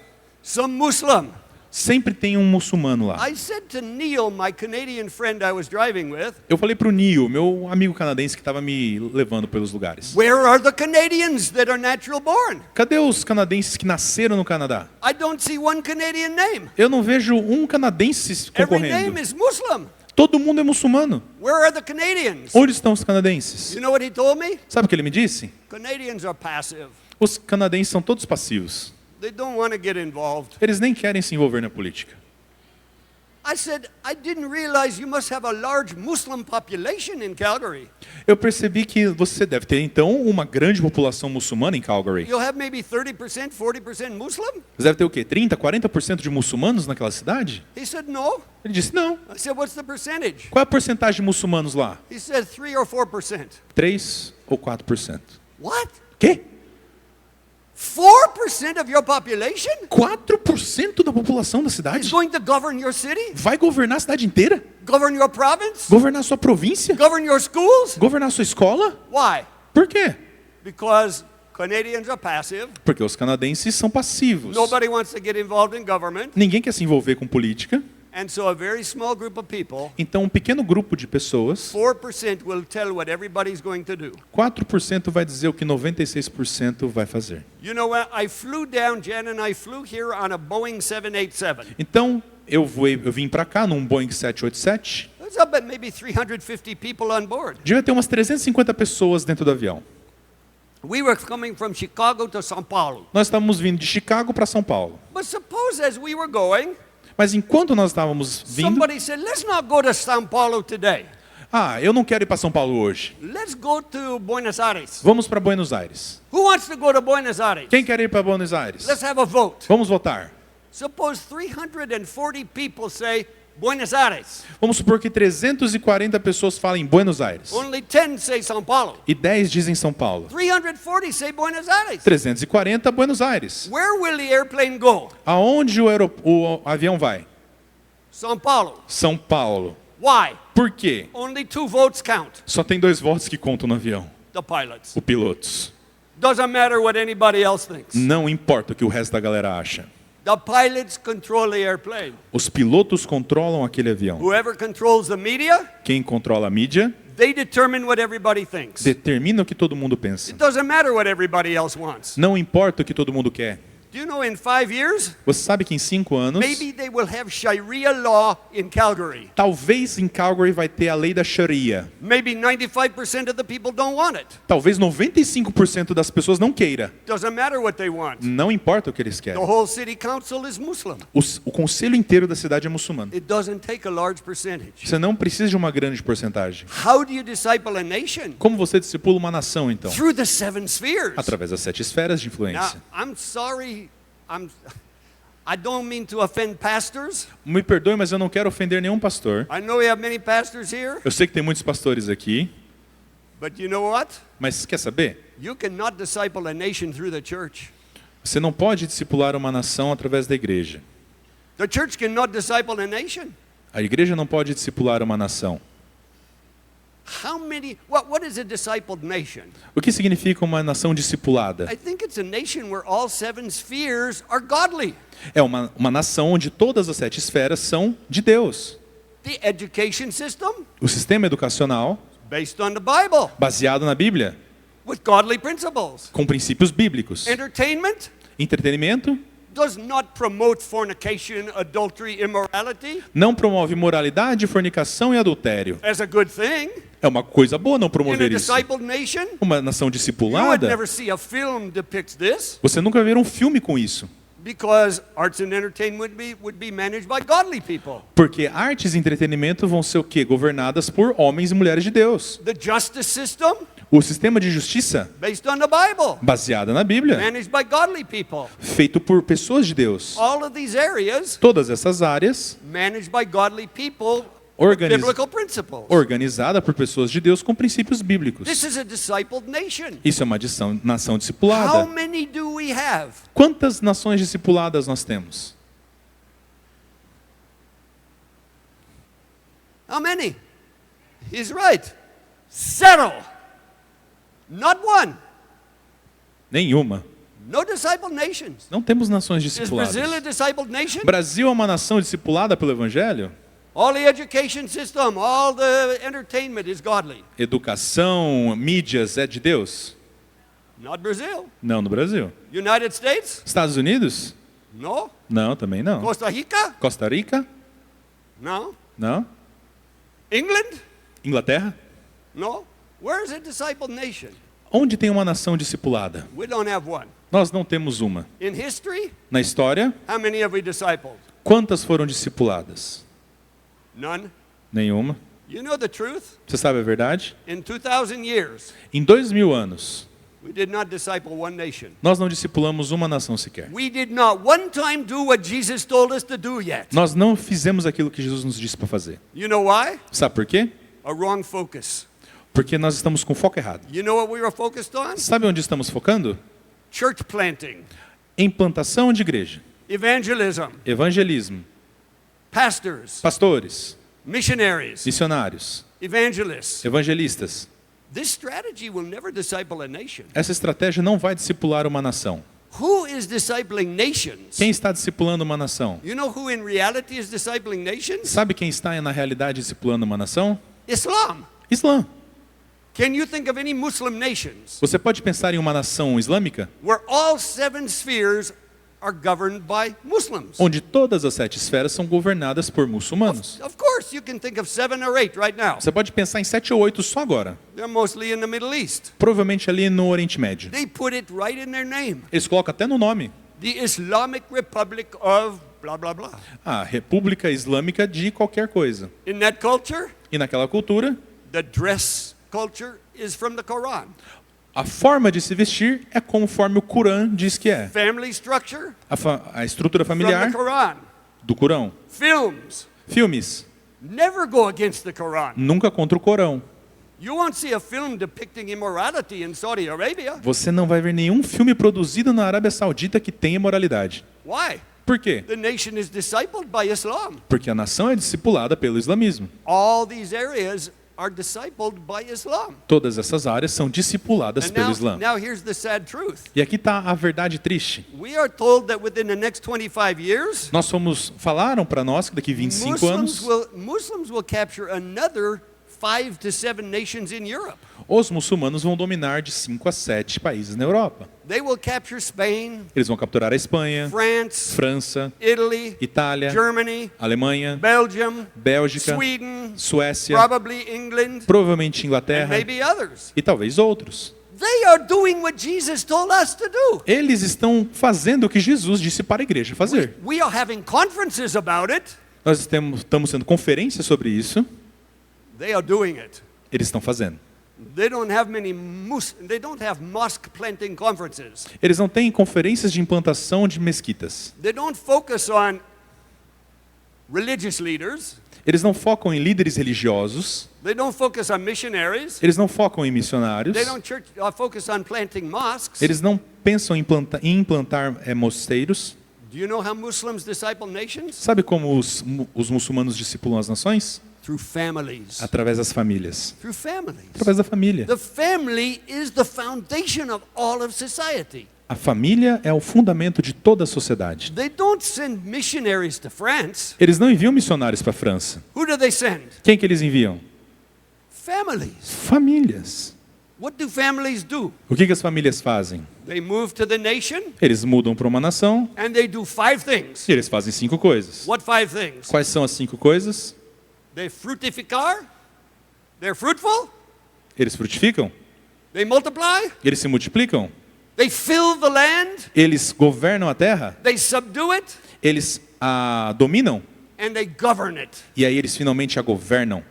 D: some Muslim.
B: Sempre tem um muçulmano lá.
D: I said to Neil, my Canadian friend I was driving with,
B: Eu falei pro Neil, meu amigo canadense que estava me levando pelos lugares.
D: where are the Canadians that are natural born?
B: Cadê os canadenses que nasceram no Canadá?
D: I don't see one Canadian name.
B: Eu não vejo um canadense
D: Every
B: concorrendo.
D: name is Muslim.
B: Todo mundo é muçulmano.
D: Where are the Canadians?
B: Onde estão os canadenses?
D: You know what he told me?
B: Sabe o que ele me disse?
D: Canadians are passive.
B: Os canadenses são todos passivos.
D: They don't want to get involved.
B: Eles nem querem se envolver na política.
D: I said, I didn't realize you must have a large Muslim population in Calgary.
B: Eu percebi que você deve ter, então, uma grande população muçulmana em Calgary.
D: You'll have maybe 30%, 40% Muslim?
B: Você deve ter o quê? 30%, 40% de muçulmanos naquela cidade?
D: He said, no.
B: Ele disse, não.
D: I said, what's the percentage?
B: Qual é a porcentagem de muçulmanos lá?
D: He said 3 or 4%.
B: 3 ou 4%.
D: What?
B: Quê?
D: 4% of your population
B: 4% da população da
D: is
B: cidade
D: going to govern your city,
B: vai governar a cidade inteira?
D: govern your province,
B: Governar a sua província?
D: govern your schools?
B: Governar a sua escola?
D: Why?
B: Por quê?
D: Because Canadians are passive.
B: Porque os canadenses são passivos.
D: Nobody wants to get involved in government.
B: Ninguém quer se envolver com política.
D: And so a very small group of people,
B: Então, um pequeno grupo de pessoas,
D: 4% will tell what everybody's going to do.
B: 4% vai dizer o que 96% vai fazer.
D: You know what? I flew down, Jen and I flew here on a Boeing 787.
B: Então, eu vim para cá num Boeing 787.
D: There's about maybe 350 people on board.
B: Devia ter umas 350 pessoas dentro do avião.
D: We were coming from Chicago to São Paulo.
B: Nós estávamos vindo de Chicago para São Paulo.
D: But suppose as we were going,
B: Mas enquanto nós estávamos vindo,
D: somebody said, let's not go to São Paulo today.
B: eu não quero ir para São Paulo hoje.
D: Let's go to Buenos Aires.
B: Vamos para Buenos Aires.
D: Who wants to go to Buenos Aires?
B: Quem quer ir para Buenos Aires?
D: Let's have a vote.
B: Vamos votar.
D: Suppose 340 people say Buenos Aires.
B: Vamos supor que 340 pessoas falem Buenos Aires.
D: Only 10 say São Paulo.
B: E 10 dizem São Paulo.
D: 340 say Buenos Aires.
B: 340 Buenos Aires.
D: Where will the airplane go?
B: Aonde o avião vai?
D: São Paulo.
B: São Paulo.
D: Why?
B: Por quê?
D: Only 2 votes count.
B: Só tem 2 votos que contam no avião.
D: The pilots.
B: Os pilotos.
D: Doesn't matter what anybody else thinks.
B: Não importa o que o resto da galera acha.
D: The pilots control the airplane.
B: Os pilotos controlam aquele avião.
D: Whoever controls the media,
B: Quem controla a mídia
D: they determine what everybody thinks.
B: determina o que todo mundo pensa.
D: It doesn't matter what everybody else wants.
B: Não importa o que todo mundo quer.
D: Do you know in 5 years,
B: Você sabe que em 5 anos,
D: maybe they will have Sharia law in Calgary.
B: talvez em Calgary vai ter a lei da Sharia.
D: Maybe 95% of the people don't want it.
B: Talvez 95% das pessoas não queira.
D: Doesn't matter what they want.
B: Não importa o que eles
D: The
B: querem.
D: whole city council is Muslim.
B: O conselho inteiro da cidade é muçulmano.
D: It doesn't take a large percentage.
B: Você não precisa de uma grande porcentagem.
D: How do you disciple a nation?
B: Como você discipula uma nação, então?
D: Through the 7 spheres.
B: Através das 7 esferas de
D: Now,
B: influência.
D: I'm sorry, I don't mean to offend pastors.
B: Me perdoe, mas eu não quero ofender nenhum pastor.
D: I know we have many pastors here,
B: Eu sei que tem muitos pastores aqui,
D: but you know what?
B: mas quer saber?
D: You cannot disciple a nation through the church.
B: Você não pode discipular uma nação através da igreja.
D: The church cannot disciple a nation.
B: A igreja não pode discipular uma nação.
D: What is a discipled nation?
B: O que significa uma nação discipulada?
D: I think it's a nation where all 7 spheres are godly.
B: É uma nação onde todas as 7 esferas são de Deus.
D: The education system,
B: O sistema educacional,
D: based on the Bible,
B: baseado na Bíblia,
D: with godly principles.
B: com princípios bíblicos.
D: Entertainment
B: Entretenimento
D: does not promote fornication, adultery, immorality
B: não promove moralidade, fornicação e adultério.
D: as a good thing.
B: É uma coisa boa não
D: In a
B: promover isso.
D: discipled nation,
B: Uma nação
D: you would
B: discipulada,
D: never see a film depicts this
B: você nunca vai ver um filme com isso.
D: because arts and entertainment would be managed by godly people.
B: Porque artes e entretenimento vão ser o quê? Governadas por homens e mulheres de Deus.
D: The justice system,
B: O sistema de justiça,
D: based on the Bible,
B: baseado na Bíblia,
D: managed by godly people.
B: feito por pessoas de Deus.
D: All of these areas
B: Todas essas áreas,
D: managed by godly people with
B: Organiz-
D: biblical principles.
B: organizada por pessoas de Deus com princípios bíblicos.
D: This is a discipled nation.
B: Isso é uma nação
D: How
B: discipulada.
D: many do we have?
B: Quantas nações discipuladas nós temos?
D: How many? He's right. 0. Not one.
B: Nenhuma.
D: No discipled nations.
B: Não temos nações
D: Is Brazil a
B: discipuladas.
D: discipled nation?
B: Brasil é uma nação discipulada pelo Evangelho?
D: All the education system, all the entertainment is godly.
B: Educação, mídias é de Deus?
D: Not Brazil.
B: Não, no Brasil.
D: United States?
B: Estados Unidos?
D: No.
B: Não, também não.
D: Costa Rica?
B: Costa Rica?
D: No.
B: Não.
D: England?
B: Inglaterra?
D: No. Where is a discipled nation?
B: Onde tem uma nação discipulada?
D: We don't have one.
B: Nós não temos uma.
D: In history,
B: Na história,
D: how many have we discipled?
B: quantas foram discipuladas?
D: None.
B: Nenhuma.
D: You know the truth?
B: Você sabe a verdade?
D: In 2,000 years,
B: Em 2000 anos,
D: we did not disciple one nation.
B: nós não discipulamos uma nação sequer.
D: We did not one time do what Jesus told us to do yet.
B: Nós não fizemos aquilo que Jesus nos disse para fazer.
D: You know why?
B: Sabe por quê?
D: A wrong focus.
B: Porque nós estamos com foco errado.
D: You know what we were focused on?
B: Sabe onde estamos focando?
D: Church planting,
B: Em plantação de igreja,
D: evangelism,
B: evangelismo,
D: pastors,
B: pastores,
D: missionaries,
B: missionários,
D: evangelists.
B: evangelistas.
D: This strategy will never disciple a nation.
B: Essa estratégia não vai discipular uma nação.
D: Who is discipling nations?
B: Quem está discipulando uma nação?
D: You know who in reality is discipling nations?
B: Sabe quem está na realidade discipulando uma nação?
D: Islam.
B: Islã.
D: Can you think of any Muslim nations
B: Você pode pensar em uma nação islâmica
D: where all 7 spheres are governed by Muslims?
B: onde todas as 7 esferas são governadas por muçulmanos?
D: Of course, you can think of 7 or 8 right now.
B: Você pode pensar em 7 ou 8 só agora.
D: They're mostly in the Middle East.
B: Provavelmente ali no Oriente Médio.
D: They put it right in their name.
B: Eles colocam até no nome.
D: The Islamic Republic of blah, blah, blah.
B: A República Islâmica de qualquer coisa.
D: In that culture,
B: E naquela cultura,
D: the dress culture is from the Quran.
B: a forma de se vestir é conforme o Corão diz que é.
D: Family structure,
B: A estrutura
D: from
B: familiar
D: the Quran.
B: do Corão.
D: Films,
B: Filmes,
D: never go against the Quran.
B: nunca contra o Corão.
D: You won't see a film depicting immorality in Saudi Arabia.
B: Você não vai ver nenhum filme produzido na Arábia Saudita que tenha imoralidade.
D: Why?
B: Por quê?
D: The nation is discipled by Islam.
B: Porque a nação é discipulada pelo islamismo.
D: All these areas are discipled by Islam.
B: Todas essas áreas são discipuladas
D: And
B: pelo Islã.
D: now here's the sad truth.
B: E aqui está a verdade triste.
D: We are told that within the next 25 years,
B: Falaram para nós que daqui 25 anos,
D: Muslims will capture another 5 to 7 nations in Europe.
B: os muçulmanos vão dominar de 5 a 7 países na Europa.
D: They will capture Spain,
B: Eles vão capturar a Espanha,
D: France,
B: França,
D: Italy,
B: Itália,
D: Germany,
B: Alemanha,
D: Belgium,
B: Bélgica,
D: Sweden,
B: Suécia,
D: probably England,
B: provavelmente
D: and
B: Inglaterra
D: maybe others.
B: e talvez outros.
D: They are doing what Jesus told us to do.
B: Eles estão fazendo o que Jesus disse para a igreja fazer.
D: We are having conferences about it.
B: Nós estamos tendo conferências sobre isso.
D: They are doing it.
B: Eles estão fazendo.
D: They don't have mosque planting conferences.
B: Eles não têm conferências de implantação de mesquitas.
D: They don't focus on religious leaders.
B: Eles não focam em líderes religiosos.
D: They don't focus on missionaries.
B: Eles não focam em missionários.
D: They don't focus on planting mosques.
B: Eles não pensam em implantar mosteiros.
D: Do you know how Muslims disciple nations?
B: Sabe como os muçulmanos discipulam as nações?
D: Through families.
B: Através das famílias.
D: Through families.
B: Através da família.
D: The family is the foundation of all of society.
B: A família é o fundamento de toda a sociedade.
D: They don't send missionaries to France.
B: Eles não enviam missionários para a França.
D: Who do they send?
B: Quem que eles enviam?
D: Families.
B: Famílias.
D: What do families do?
B: O que as famílias fazem?
D: They move to the nation
B: Eles mudam para uma nação
D: and they do 5 things.
B: e eles fazem 5 coisas.
D: What 5 things?
B: Quais são as 5 coisas?
D: They fructificar. They're fruitful.
B: Eles frutificam,
D: They multiply.
B: eles se multiplicam,
D: They fill the land.
B: eles governam a terra,
D: They subdue it.
B: eles a dominam
D: And they govern it.
B: e aí eles finalmente a governam.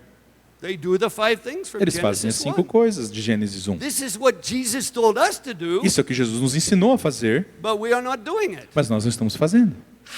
D: They do the 5 things from
B: Eles fazem as
D: Genesis
B: 5
D: 1.
B: coisas de Gênesis 1.
D: This is what Jesus told us to do,
B: Isso é o que Jesus nos ensinou a fazer,
D: but we are not doing it.
B: mas nós não estamos fazendo.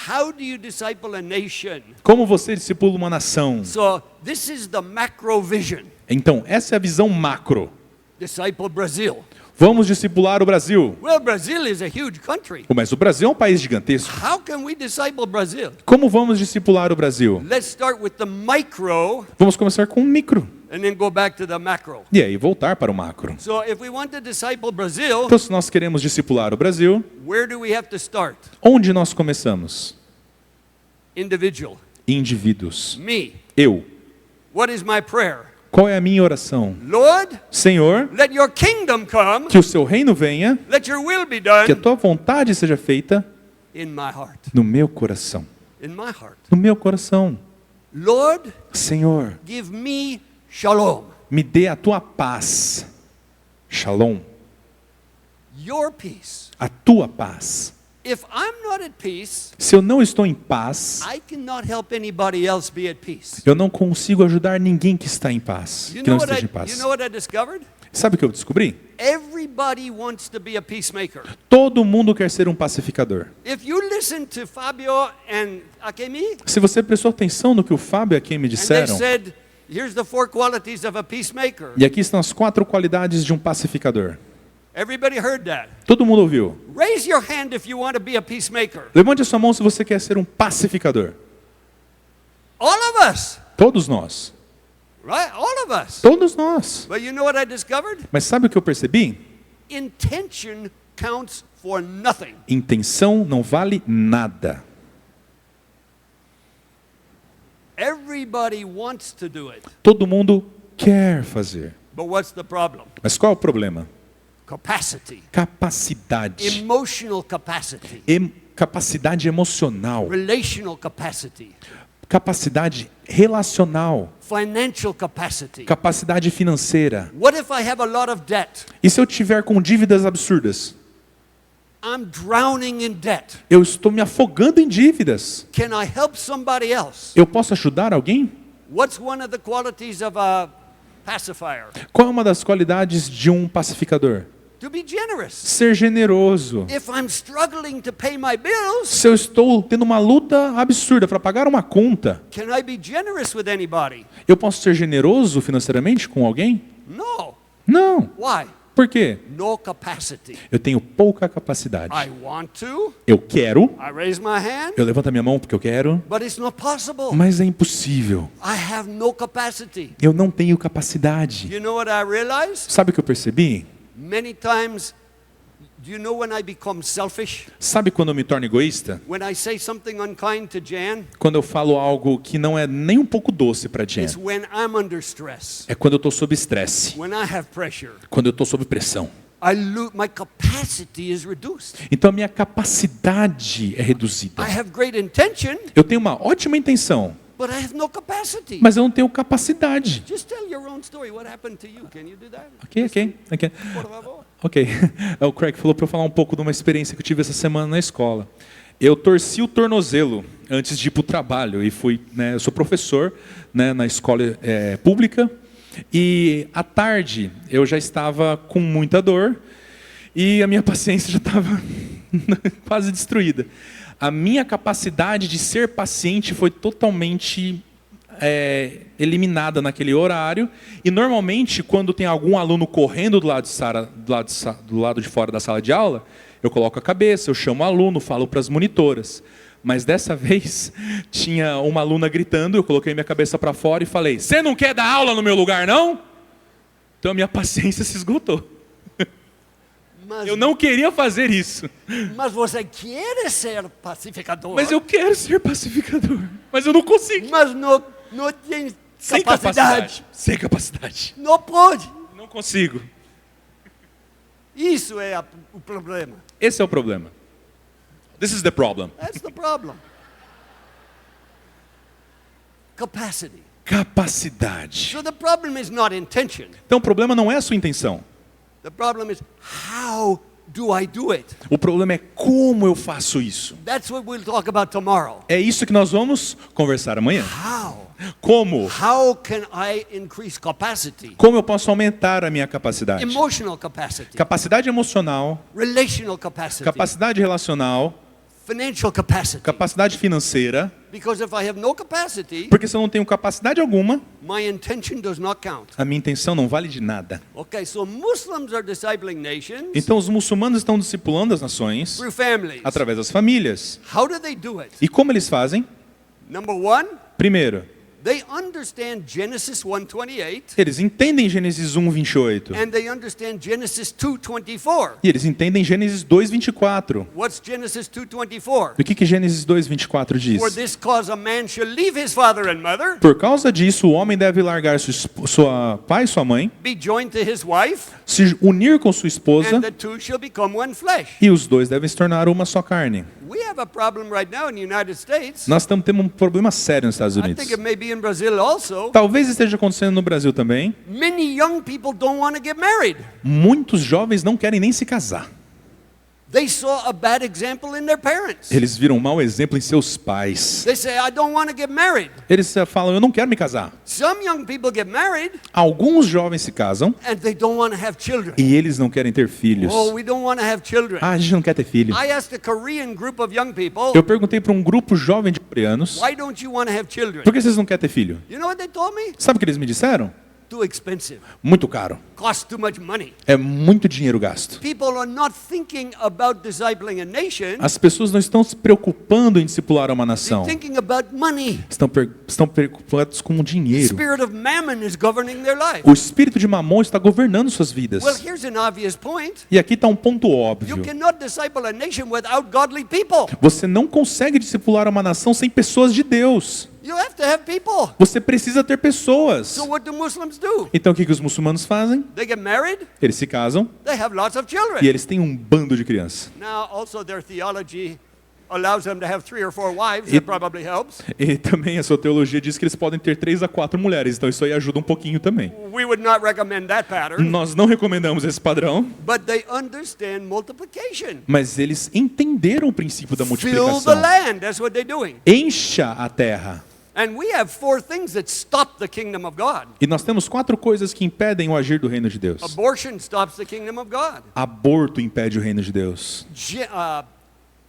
D: How do you disciple a nation?
B: Como você discipula uma nação?
D: So this is the macro vision.
B: Então, essa é a visão macro.
D: Disciple Brazil.
B: Vamos discipular o Brasil.
D: Well, Brazil is a huge country.
B: Mas o Brasil é um país gigantesco.
D: How can we disciple Brazil?
B: Como vamos discipular o Brasil?
D: Let's start with the micro
B: Vamos começar com o micro
D: and then go back to the macro.
B: e aí voltar para o macro.
D: So if we want to disciple Brazil,
B: Então, se nós queremos discipular o Brasil,
D: where do we have to start?
B: onde nós começamos?
D: Individual.
B: Indivíduos.
D: Me.
B: Eu.
D: What is my prayer?
B: Qual é a minha oração?
D: Lord,
B: Senhor,
D: let your kingdom come.
B: que o seu reino venha,
D: Let your will be
B: que a
D: done
B: tua vontade seja feita
D: in my heart.
B: no meu coração.
D: In my heart.
B: No meu coração.
D: Lord,
B: Senhor,
D: give me shalom.
B: me dê a tua paz. Shalom.
D: Your peace.
B: A tua paz.
D: If I'm not at peace,
B: Se eu não estou em paz,
D: I cannot help anybody else be at peace.
B: eu não consigo ajudar ninguém que está em paz, que não esteja em paz.
D: You know what I discovered?
B: Sabe o que eu descobri?
D: Everybody wants to be a peacemaker.
B: Todo mundo quer ser um pacificador.
D: If you listen to Fabio and Akemi,
B: Se você prestou atenção no que o Fábio e a Kim me
D: and they
B: disseram,
D: said, here's the 4 qualities of a peacemaker.
B: e aqui estão as 4 qualidades de um pacificador.
D: Everybody heard that.
B: Todo mundo ouviu.
D: Raise your hand if you want to be a peacemaker.
B: Levante a sua mão se você quer ser um pacificador.
D: All of us,
B: Todos nós.
D: right? All of us.
B: Todos nós.
D: But you know what I discovered?
B: Mas sabe o que eu percebi?
D: Intention counts for nothing.
B: Intenção não vale nada.
D: Everybody wants to do it.
B: Todo mundo quer fazer.
D: But what's the problem?
B: Mas qual é o problema?
D: Capacity.
B: Capacidade.
D: Emotional capacity.
B: Capacidade emocional.
D: Relational capacity.
B: Capacidade relacional.
D: Financial capacity.
B: Capacidade financeira.
D: What if I have a lot of debt?
B: E se eu tiver com dívidas absurdas?
D: I'm drowning in debt.
B: Eu estou me afogando em dívidas.
D: Can I help somebody else?
B: Eu posso ajudar alguém?
D: What's one of the qualities of a pacifier?
B: Qual é uma das qualidades de um pacificador?
D: To be generous.
B: Ser generoso.
D: If I'm struggling to pay my bills,
B: Se eu estou tendo uma luta absurda para pagar uma conta,
D: can I be generous with anybody?
B: eu posso ser generoso financeiramente com alguém?
D: No.
B: Não.
D: Why?
B: Por quê?
D: No capacity.
B: Eu tenho pouca capacidade.
D: I want to.
B: Eu quero,
D: I raise my hand,
B: eu levanto a minha mão porque eu quero,
D: but it's not possible.
B: mas é impossível.
D: I have no capacity.
B: Eu não tenho capacidade.
D: You know what I realize?
B: Sabe o que eu percebi?
D: Many times, do you know when I become selfish?
B: Sabe quando eu me torno egoísta?
D: When I say something unkind to Jan,
B: Quando eu falo algo que não é nem um pouco doce para Jen.
D: it's when I'm under stress,
B: É quando eu estou sob estresse,
D: when I have pressure.
B: quando eu estou sob pressão.
D: My capacity is reduced.
B: Então a minha capacidade é reduzida.
D: I have great intention,
B: Eu tenho uma ótima intenção,
D: but I have no capacity.
B: mas eu não tenho capacidade.
D: Just tell your own story. What happened to you? Can you do that?
B: Ok.
D: Por favor.
B: Ok. O Craig falou para eu falar um pouco de uma experiência que eu tive essa semana na escola. Eu torci o tornozelo antes de ir para o trabalho e fui, eu sou professor, na escola pública, e à tarde eu já estava com muita dor e a minha paciência já estava quase destruída. A minha capacidade de ser paciente foi totalmente eliminada naquele horário, e normalmente quando tem algum aluno correndo do lado de fora da sala de aula, eu coloco a cabeça, eu chamo o aluno, falo para as monitoras. Mas dessa vez tinha uma aluna gritando, eu coloquei minha cabeça para fora e falei: "Você não quer dar aula no meu lugar, não?" Então a minha paciência se esgotou. Eu não queria fazer isso.
D: Mas você quer ser pacificador.
B: Mas eu quero ser pacificador. Mas eu não consigo.
D: Mas não tem
B: Sem
D: capacidade.
B: Sem capacidade.
D: Não pode.
B: Não consigo.
D: Isso é o problema.
B: Esse é o problema. This is the problem.
D: That's the problem. Capacity.
B: Capacidade.
D: So the problem is not intention.
B: Então o problema não é a sua intenção.
D: The problem is how do I do it?
B: O problema é como eu faço isso.
D: That's what we'll talk about tomorrow.
B: É isso que nós vamos conversar amanhã.
D: How?
B: Como?
D: How can I increase capacity?
B: Como eu posso aumentar a minha capacidade?
D: Emotional capacity.
B: Capacidade emocional,
D: Relational capacity.
B: capacidade relacional,
D: Financial capacity.
B: capacidade financeira.
D: Because if I have no capacity,
B: Porque se eu não tenho capacidade alguma,
D: my intention does not count.
B: a minha intenção não vale de nada.
D: Okay, so Muslims are discipling nations
B: Então os muçulmanos estão discipulando as nações
D: through families.
B: através das famílias.
D: How do they do it?
B: E como eles fazem?
D: Number one,
B: Primeiro,
D: they understand Genesis 1:28
B: eles entendem Gênesis 1:28.
D: and they understand Genesis 2:24.
B: E eles entendem Gênesis 2:24.
D: What's Genesis 2:24?
B: O que Gênesis 2:24 diz?
D: For this cause a man shall leave his father and mother,
B: Por causa disso, o homem deve largar sua pai e sua mãe,
D: be joined to his wife,
B: se unir com sua esposa,
D: and the two shall become one flesh.
B: e os dois devem se tornar uma só carne.
D: We have a problem right now in the United States.
B: Nós temos um problema sério nos Estados
D: I
B: Unidos.
D: think it may be in Brazil also.
B: Talvez esteja acontecendo no Brasil também.
D: Many young people don't want to get married.
B: Muitos jovens não querem nem se casar.
D: They saw a bad example in their parents.
B: Eles viram um mau exemplo em seus pais.
D: They say, I don't want to get married.
B: Eles falam: eu não quero me casar.
D: Some young people get married
B: Alguns jovens se casam
D: and they don't want to have children.
B: e eles não querem ter filhos.
D: Oh, we don't want to have children.
B: Ah, a gente não quer ter filho.
D: I asked a Korean group of young people,
B: Eu perguntei para um grupo jovem de coreanos:
D: why don't you want to have children?
B: por que vocês não querem ter filho?
D: You know what they told me?
B: Sabe o que eles me disseram?
D: too expensive.
B: Muito caro.
D: Costs too much money.
B: É muito dinheiro gasto.
D: People are not thinking about discipling a nation.
B: As pessoas não estão se preocupando em discipular uma
D: They're
B: nação.
D: thinking about money.
B: Estão preocupados com o
D: The
B: dinheiro.
D: spirit of mammon is governing their life.
B: O espírito de Mamon está governando suas vidas.
D: Well, here's an obvious point.
B: E aqui está um ponto óbvio.
D: You cannot disciple a nation without godly people.
B: Você não consegue discipular uma nação sem pessoas de Deus.
D: You have to have people.
B: Você precisa ter pessoas.
D: So what do Muslims do?
B: Então o que os muçulmanos fazem?
D: They get married.
B: Eles se casam
D: They have lots of
B: e
D: children.
B: eles têm um bando de crianças.
D: Now, also their theology allows them to have 3 or 4 wives. That probably helps.
B: E também a sua teologia diz que eles podem ter 3 a 4 mulheres, então isso aí ajuda um pouquinho também.
D: We would not recommend that pattern.
B: Nós não recomendamos esse padrão,
D: But they understand multiplication.
B: mas eles entenderam o princípio da
D: Fill the
B: multiplicação.
D: land. That's what they're doing.
B: Encha a terra.
D: And we have 4 things that stop the kingdom of God.
B: E nós temos 4 coisas que impedem o agir do reino de Deus.
D: Abortion stops the kingdom of God.
B: Aborto impede o reino de Deus.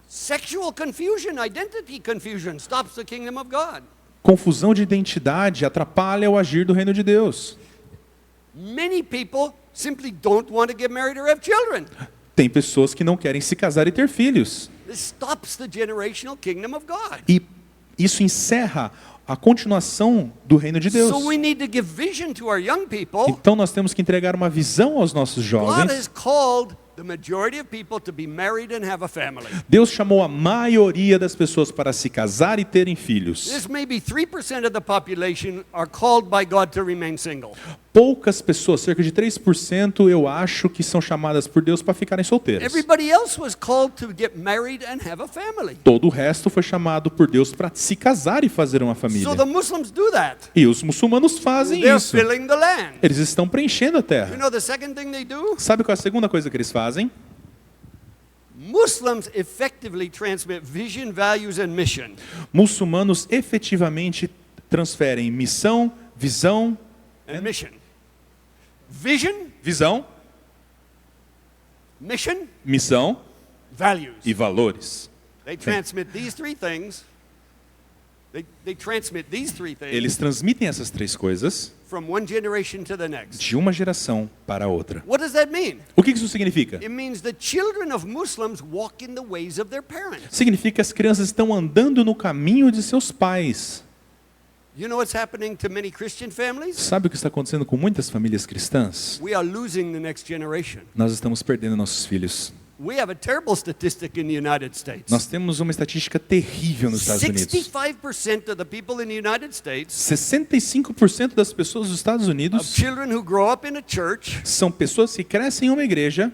D: Sexual confusion, identity confusion stops the kingdom of God.
B: Confusão de identidade atrapalha o agir do reino de Deus.
D: Many people simply don't want to get married or have children.
B: Tem pessoas que não querem se casar e ter filhos.
D: This stops the generational kingdom of God.
B: E isso encerra a continuação do reino de Deus.
D: So we need to give vision to our young people.
B: Então nós temos que entregar uma visão aos nossos
D: God
B: jovens.
D: has called the majority of people to be married and have a family.
B: Deus chamou a maioria das pessoas para se casar e terem filhos.
D: This maybe 3% of the population are called by God to remain single.
B: Poucas pessoas, cerca de 3%, eu acho que são chamadas por Deus para ficarem solteiras.
D: Everybody else was called to get married and have a family.
B: Todo o resto foi chamado por Deus para se casar e fazer uma família.
D: So the Muslims do that.
B: E os muçulmanos fazem
D: They're
B: isso.
D: filling the land.
B: Eles estão preenchendo a
D: You
B: terra.
D: know the second thing they do?
B: Sabe qual é a segunda coisa que eles fazem?
D: Muslims effectively transmit vision, values and mission.
B: Muçulmanos efetivamente transferem missão, visão,
D: And mission. Vision,
B: visão,
D: mission,
B: missão
D: values.
B: e valores.
D: They transmit these 3 things. They transmit these 3 things
B: Eles transmitem essas 3 coisas
D: from one generation to the next.
B: de uma geração para a outra.
D: What does that mean?
B: O que isso significa?
D: It means the children of Muslims walk in the ways of their parents.
B: Significa que as crianças estão andando no caminho de seus pais.
D: You know what's happening to many Christian families?
B: Sabe o que está acontecendo com muitas famílias cristãs?
D: We are losing the next generation.
B: Nós estamos perdendo nossos filhos.
D: We have a terrible statistic in the United States.
B: Nós temos uma estatística terrível nos Estados Unidos.
D: 65% of the people in the United States
B: 65% das pessoas dos Estados
D: of
B: Unidos
D: children who grow up in a church,
B: são pessoas que crescem em uma igreja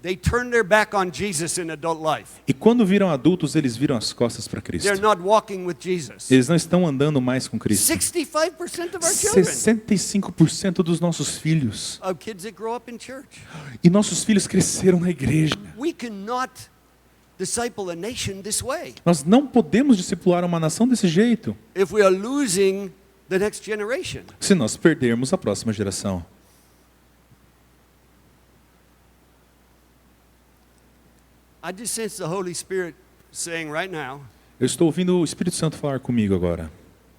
D: they turn their back on Jesus in adult life.
B: e quando viram adultos, eles viram as costas para Cristo.
D: They're not walking with Jesus.
B: Eles não estão andando mais com Cristo.
D: 65% of our children
B: 65% dos nossos filhos.
D: of kids that grow up in church.
B: E nossos filhos cresceram na igreja.
D: We cannot disciple a nation this way
B: Nós não podemos discipular uma nação desse jeito
D: if we are losing the next generation.
B: se nós perdermos a próxima geração.
D: I just sense the Holy Spirit saying right now,
B: Eu estou ouvindo o Espírito Santo falar comigo agora.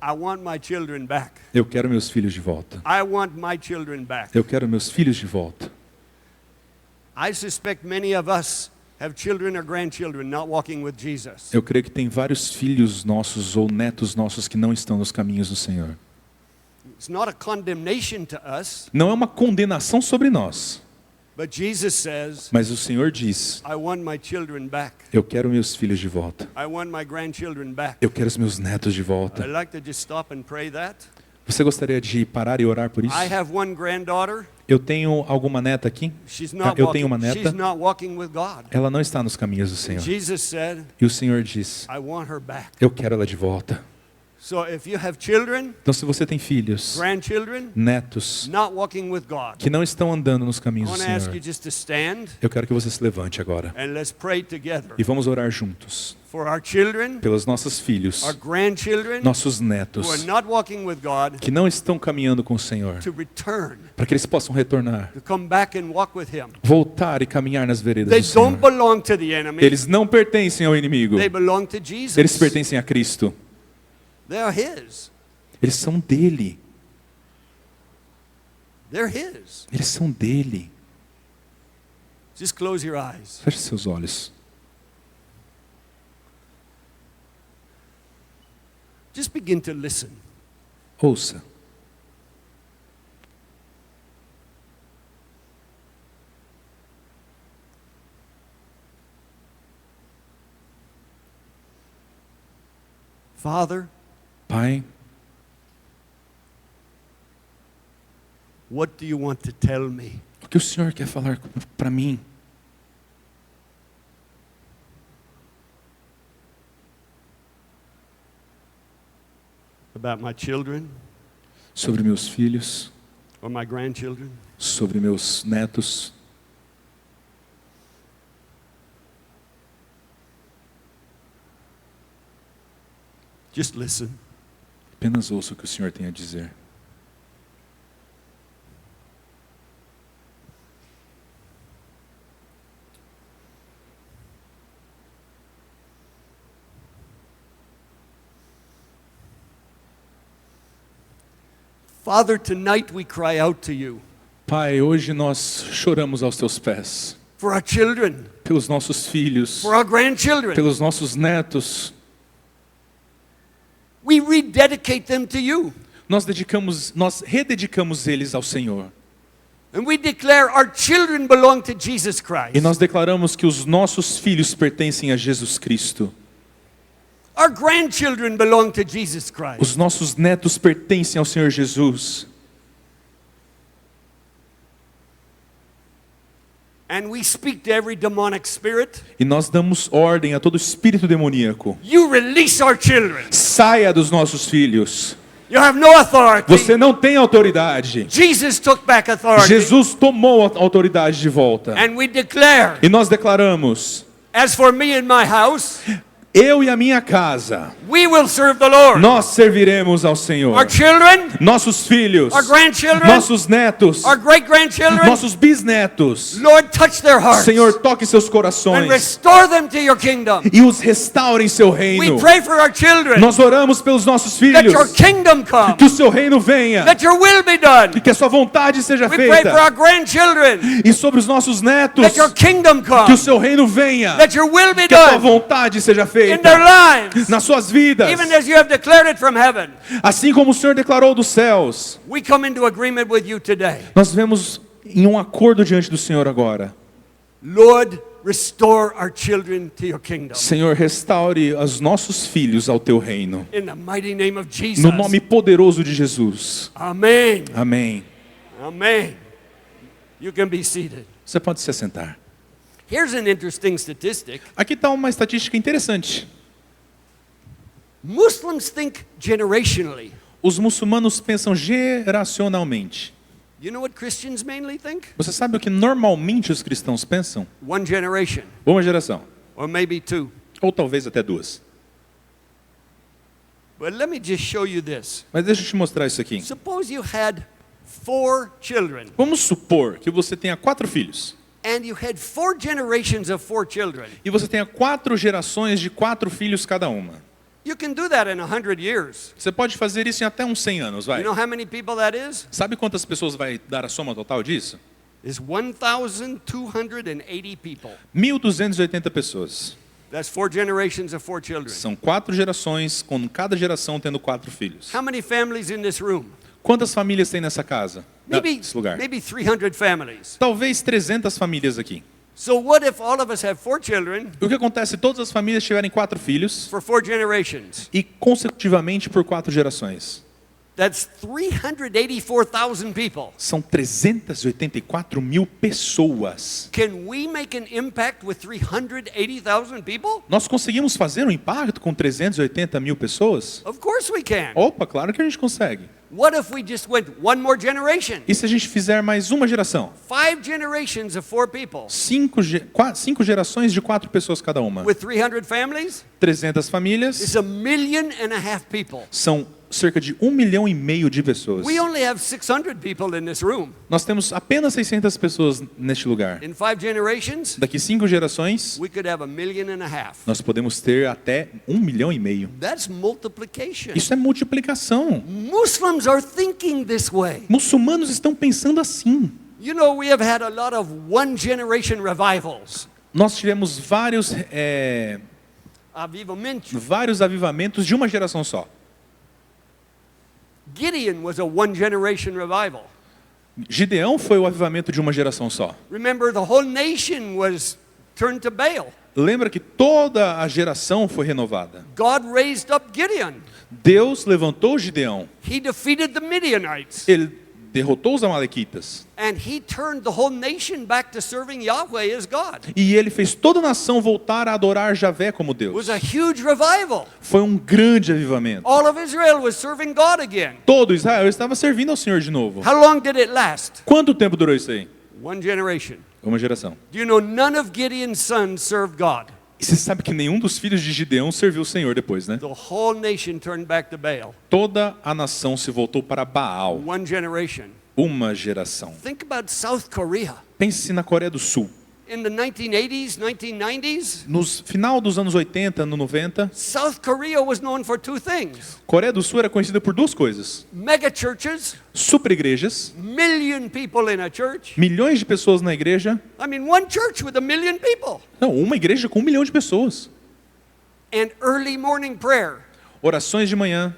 D: I want my children back.
B: Eu quero meus filhos de volta.
D: I want my children back.
B: Eu quero meus filhos de volta.
D: I suspect many of us have children or grandchildren not walking with Jesus.
B: Eu creio que tem vários filhos nossos ou netos nossos que não estão nos caminhos do Senhor.
D: It's not a condemnation to us,
B: Não é uma condenação sobre nós,
D: but Jesus says,
B: mas o Senhor diz:
D: I want my children back.
B: eu quero meus filhos de volta.
D: I want my grandchildren back.
B: Eu quero os meus netos de
D: I'd
B: volta.
D: like to just stop and pray that.
B: Você gostaria de parar e orar por isso?
D: I have one granddaughter.
B: Eu tenho alguma neta aqui? Eu tenho uma neta.
D: She's not walking with God.
B: Ela não está nos caminhos do Senhor.
D: Jesus said,
B: E o Senhor diz:
D: I want her back.
B: eu quero ela de volta.
D: So if you have children,
B: Então, se você tem filhos,
D: grandchildren,
B: netos,
D: not walking with God,
B: que não estão andando nos
D: I
B: caminhos do
D: want to ask you
B: Senhor,
D: just to stand
B: eu quero que você se levante agora.
D: and let's pray together
B: E vamos orar juntos.
D: for our children,
B: Pelos nossos filhos,
D: our grandchildren,
B: nossos
D: who are
B: netos,
D: not walking with God,
B: que não estão caminhando com o Senhor,
D: to return,
B: para que eles possam retornar,
D: to come back and walk with Him.
B: voltar e caminhar nas veredas
D: They
B: do Senhor.
D: don't belong to the enemy.
B: Eles não pertencem ao inimigo.
D: They belong to Jesus.
B: Eles pertencem a Cristo.
D: They are His.
B: Eles são dele.
D: They're His.
B: Eles são dele.
D: Just close your eyes.
B: Feche seus olhos.
D: Just begin to listen.
B: Ouça.
D: Father,
B: Pai,
D: what do you want to tell me?
B: o que o Senhor quer falar para mim?
D: About my children
B: Sobre meus filhos,
D: or my grandchildren?
B: sobre meus netos.
D: Just listen.
B: Apenas ouça o que o Senhor tem a dizer.
D: Father, tonight we cry out to you
B: Pai, hoje nós choramos aos teus pés.
D: for our children,
B: Pelos nossos filhos,
D: for our grandchildren.
B: pelos nossos netos.
D: We rededicate them to you.
B: Nós rededicamos eles ao Senhor.
D: And we declare our children belong to Jesus Christ.
B: E nós declaramos que os nossos filhos pertencem a Jesus Cristo.
D: Our grandchildren belong to Jesus Christ.
B: Os nossos netos pertencem ao Senhor Jesus.
D: And we speak to every demonic spirit.
B: E nós damos ordem a todo espírito demoníaco.
D: You release our children.
B: Saia dos nossos filhos.
D: You have no authority.
B: Você não tem autoridade.
D: Jesus took back authority.
B: Jesus tomou a autoridade de volta.
D: And we declare,
B: E nós declaramos:
D: as for me and my house,
B: eu e a minha casa,
D: we will serve the Lord.
B: nós serviremos ao Senhor.
D: Our children,
B: Nossos filhos,
D: our grandchildren,
B: nossos netos,
D: our great-grandchildren,
B: nossos bisnetos.
D: Lord, touch their hearts
B: Senhor, toque seus
D: and
B: corações
D: restore them to your kingdom.
B: e os restaure em seu
D: We
B: reino.
D: pray for our children.
B: Nós oramos pelos nossos
D: Let your
B: filhos,
D: kingdom come.
B: que o seu reino venha,
D: Let your will be done.
B: e que a sua vontade seja
D: We pray for
B: feita.
D: our grandchildren.
B: E sobre os nossos netos,
D: Let your kingdom
B: que
D: come.
B: o seu reino venha,
D: Let your will be
B: que a sua
D: done
B: vontade seja
D: in their
B: feita
D: lives.
B: nas suas vidas,
D: Even as you have declared it from heaven.
B: assim como o Senhor declarou dos céus.
D: We come into agreement with you today.
B: Nós vemos em um acordo diante do Senhor agora.
D: Lord, restore our children to your kingdom.
B: Senhor, restaure os nossos filhos ao teu reino.
D: In the mighty name of Jesus.
B: No nome poderoso de Jesus.
D: Amen.
B: Amém.
D: Amen. You can be seated.
B: Você pode se assentar.
D: Here's an interesting statistic.
B: Aqui está uma estatística interessante.
D: Muslims think generationally.
B: Os muçulmanos pensam geracionalmente.
D: You know what Christians mainly think?
B: Você sabe o que normalmente os cristãos pensam?
D: One generation,
B: Uma geração,
D: or maybe two.
B: ou talvez até duas.
D: But let me just show you this.
B: Mas deixa eu te mostrar isso aqui.
D: Suppose you had 4 children,
B: Vamos supor que você tenha 4 filhos.
D: and you had 4 generations of 4 children.
B: E você tenha 4 gerações de 4 filhos cada uma.
D: You can do that in 100 years.
B: Você pode fazer isso em até uns 100 anos, vai.
D: You know how many people that is?
B: Sabe quantas pessoas vai dar a soma total disso?
D: It's 1,280 people.
B: 1.280 pessoas.
D: That's 4 generations of 4 children.
B: São 4 gerações, com cada geração tendo 4 filhos.
D: How many families in this room?
B: Quantas famílias tem nessa casa? Nesse lugar?
D: Maybe 300 families.
B: Talvez 300 famílias aqui.
D: So what if all of us have 4 children
B: O que acontece se todas as famílias tiverem 4 filhos
D: for 4 generations?
B: e consecutivamente por 4 gerações?
D: That's 384,000 people.
B: São 384 mil pessoas.
D: Can we make an impact with 380,000 people?
B: Nós conseguimos fazer um impacto com 380 mil pessoas?
D: Of course we can.
B: Opa, claro que a gente consegue.
D: What if we just went one more generation?
B: E se a gente fizer mais uma geração?
D: 5 generations of 4 people
B: 5 gerações de 4 pessoas cada uma.
D: with 300 families?
B: 300 famílias
D: It's 1.5 million people.
B: são cerca de 1,5 milhão de pessoas.
D: We only have 600 people in this room.
B: Nós temos apenas 600 pessoas neste lugar.
D: In 5 generations,
B: Daqui 5 gerações,
D: we could have 1.5 million.
B: nós podemos ter até 1,5 milhão.
D: That's multiplication.
B: Isso é multiplicação.
D: Muslims are thinking this way.
B: Muçulmanos estão pensando assim.
D: You know, we have had a lot of one generation revivals.
B: Nós tivemos vários avivamentos de uma geração só.
D: Gideon was a one generation revival.
B: Gideão foi o avivamento de uma geração só.
D: Remember, the whole nation was turned to Baal.
B: Lembra que toda a geração foi renovada.
D: God raised up Gideon.
B: Deus levantou Gideão.
D: He defeated the Midianites.
B: Ele derrotou os amalequitas.
D: And he turned the whole nation back to serving Yahweh as God.
B: E ele fez toda a nação voltar a adorar Javé como
D: It was
B: Deus.
D: a huge revival.
B: Foi um grande avivamento.
D: All of Israel was serving God again.
B: Todo Israel estava servindo ao Senhor de novo.
D: How long did it last?
B: Quanto tempo durou isso aí?
D: One generation.
B: Uma geração.
D: Do you know none of Gideon's sons served God?
B: E você sabe que nenhum dos filhos de Gideão serviu o Senhor depois, né?
D: The whole nation turned back to Baal.
B: Toda a nação se voltou para Baal.
D: One generation.
B: Uma geração.
D: Think about South Korea.
B: Pense na Coreia do Sul.
D: In the 1980s, 1990s,
B: No final dos anos 80, no 90,
D: South Korea was known for two things.
B: Coreia do Sul era conhecida por duas coisas.
D: Mega churches,
B: Superigrejas,
D: million people in a church.
B: milhões de pessoas na igreja.
D: I mean, one church with 1 million people.
B: Não, uma igreja com 1 milhão de pessoas.
D: And early morning prayer.
B: Orações de manhã.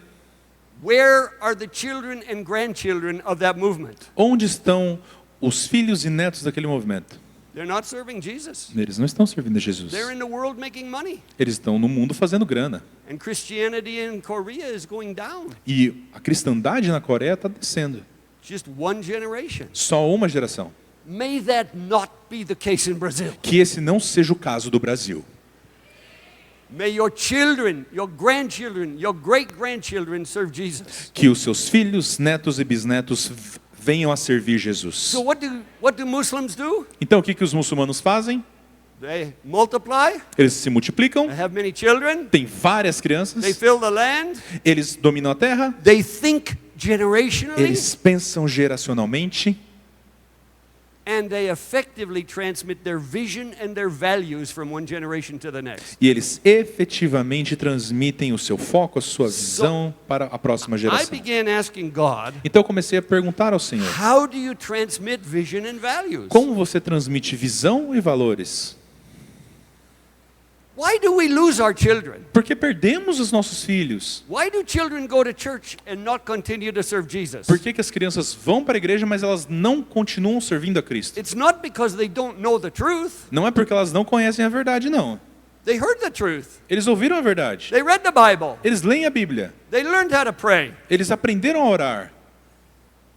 D: Where are the children and grandchildren of that movement?
B: Onde estão os filhos e netos daquele movimento?
D: They're not serving Jesus.
B: Eles não estão servindo a Jesus.
D: They're in the world making money.
B: Eles estão no mundo fazendo grana.
D: And Christianity in Korea is going down.
B: E a cristandade na Coreia está descendo.
D: Just one generation.
B: Só uma geração.
D: May that not be the case in Brazil.
B: Que esse não seja o caso do Brasil.
D: May your children, your grandchildren, your great-grandchildren serve Jesus.
B: Que os seus filhos, netos e bisnetos venham a servir Jesus.
D: So what do Muslims do?
B: Então o que os muçulmanos fazem?
D: They multiply,
B: Eles se multiplicam,
D: they have many children,
B: têm várias
D: they
B: crianças,
D: fill the land,
B: eles dominam a terra,
D: they think generationally,
B: eles pensam geracionalmente
D: and they effectively transmit their vision and their values from one generation to the next.
B: e eles efetivamente transmitem o seu foco, a sua visão para a próxima
D: I
B: geração.
D: began asking God,
B: Então eu comecei a perguntar ao Senhor:
D: how do you transmit vision and values?
B: como você transmite visão e valores?
D: Why do we lose our children?
B: Por que perdemos os nossos filhos?
D: Why do children go to church and not continue to serve Jesus?
B: Por que as crianças vão para a igreja, mas elas não continuam servindo a Cristo?
D: It's not because they don't know the truth.
B: Não é porque elas não conhecem a verdade, não.
D: They heard the truth.
B: Eles ouviram a verdade.
D: They read the Bible.
B: Eles leem a Bíblia.
D: They learned how to pray.
B: Eles aprenderam a orar.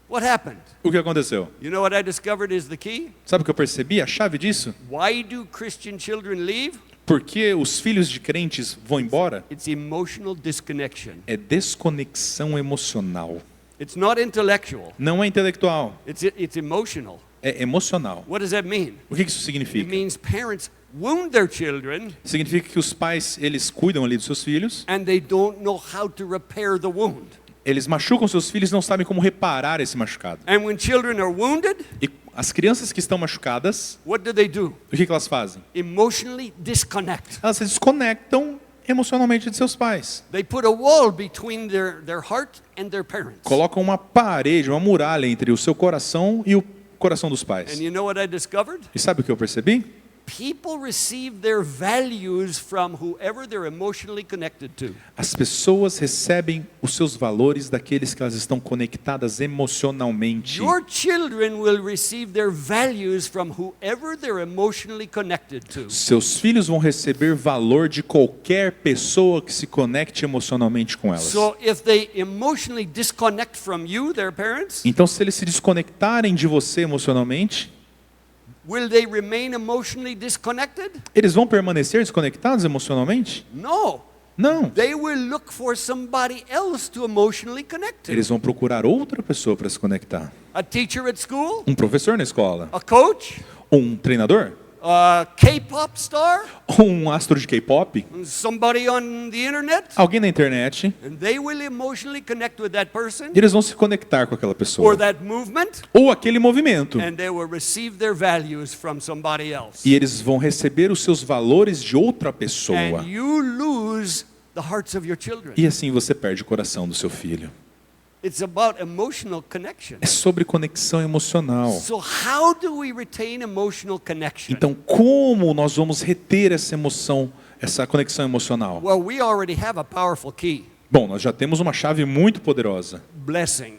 D: What happened?
B: O que aconteceu?
D: You know what I discovered is the key?
B: Sabe o que eu percebi? A chave disso?
D: Why do Christian children leave?
B: Por que os filhos de crentes vão embora?
D: It's emotional disconnection.
B: É desconexão emocional.
D: It's not intellectual.
B: Não é intelectual,
D: It's emotional.
B: é emocional.
D: What does that mean?
B: O que isso
D: It
B: significa?
D: means parents wound their children
B: Significa que os pais, eles cuidam ali dos seus filhos,
D: and they don't know how to repair the wound.
B: eles machucam seus filhos e não sabem como reparar esse machucado.
D: And when children are wounded,
B: E as crianças que estão machucadas,
D: what do?
B: o que elas fazem?
D: Emotionally disconnect.
B: Elas se desconectam emocionalmente de seus pais.
D: They put a wall between their heart and their parents.
B: Colocam uma parede, uma muralha entre o seu coração e o coração dos pais.
D: And you know what I discovered?
B: E sabe o que eu percebi?
D: People receive their values from whoever they're emotionally connected to.
B: As pessoas recebem os seus valores daqueles que elas estão conectadas emocionalmente.
D: Your children will receive their values from whoever they're emotionally connected to.
B: Seus filhos vão receber valor de qualquer pessoa que se conecte emocionalmente com elas.
D: So if they emotionally disconnect from you, their parents,
B: Então, se eles se desconectarem de você emocionalmente,
D: will they remain emotionally disconnected?
B: eles vão permanecer desconectados emocionalmente?
D: No.
B: Não.
D: They will look for somebody else to emotionally connect to.
B: Eles vão procurar outra pessoa para se conectar.
D: A teacher at school,
B: Um professor na escola,
D: a coach,
B: um treinador,
D: A K-pop star?
B: Um astro de K-pop?
D: Somebody on the internet?
B: Alguém na internet?
D: And they will emotionally connect with that person
B: E eles vão se conectar com aquela
D: or
B: pessoa.
D: that movement,
B: Ou aquele movimento.
D: and they will receive their values from somebody else.
B: E eles vão receber os seus valores de outra pessoa.
D: And you lose the hearts of your children.
B: E assim você perde o coração do seu filho.
D: It's about emotional connection.
B: É sobre conexão emocional.
D: So how do we retain emotional connection?
B: Então, como nós vamos reter essa emoção, essa conexão emocional?
D: Well, we already have a powerful key.
B: Bom, nós já temos uma chave muito poderosa.
D: Blessing.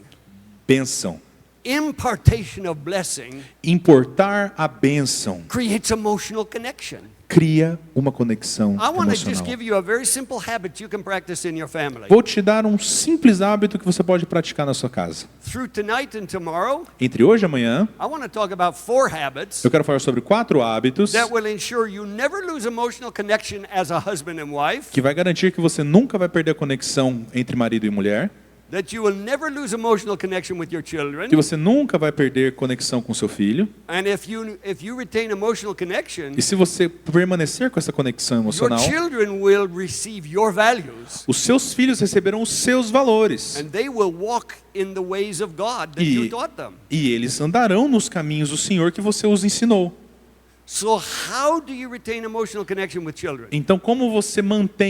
B: Bênção.
D: Impartation of blessing
B: Importar a bênção
D: creates emotional connection.
B: cria uma conexão
D: I want to just
B: emocional.
D: give you a very simple habit you can practice in your family.
B: Vou te dar um simples hábito que você pode praticar na sua casa.
D: Through tonight and tomorrow,
B: Entre hoje e amanhã,
D: I want to talk about 4 habits
B: eu quero falar sobre 4 hábitos
D: that will ensure you never lose emotional connection as a husband and wife,
B: que vai garantir que você nunca vai perder a conexão entre marido e mulher,
D: that you will never lose emotional connection with your children,
B: que você nunca vai perder conexão com seu filho.
D: and if you retain emotional connection,
B: E se você permanecer com essa conexão
D: your
B: emocional,
D: children will receive your values,
B: os seus filhos receberão os seus valores.
D: and they will walk in the ways of God that you
B: E,
D: taught them.
B: e eles andarão nos caminhos do Senhor que você os ensinou.
D: So how do you retain emotional connection with children?
B: Então, como você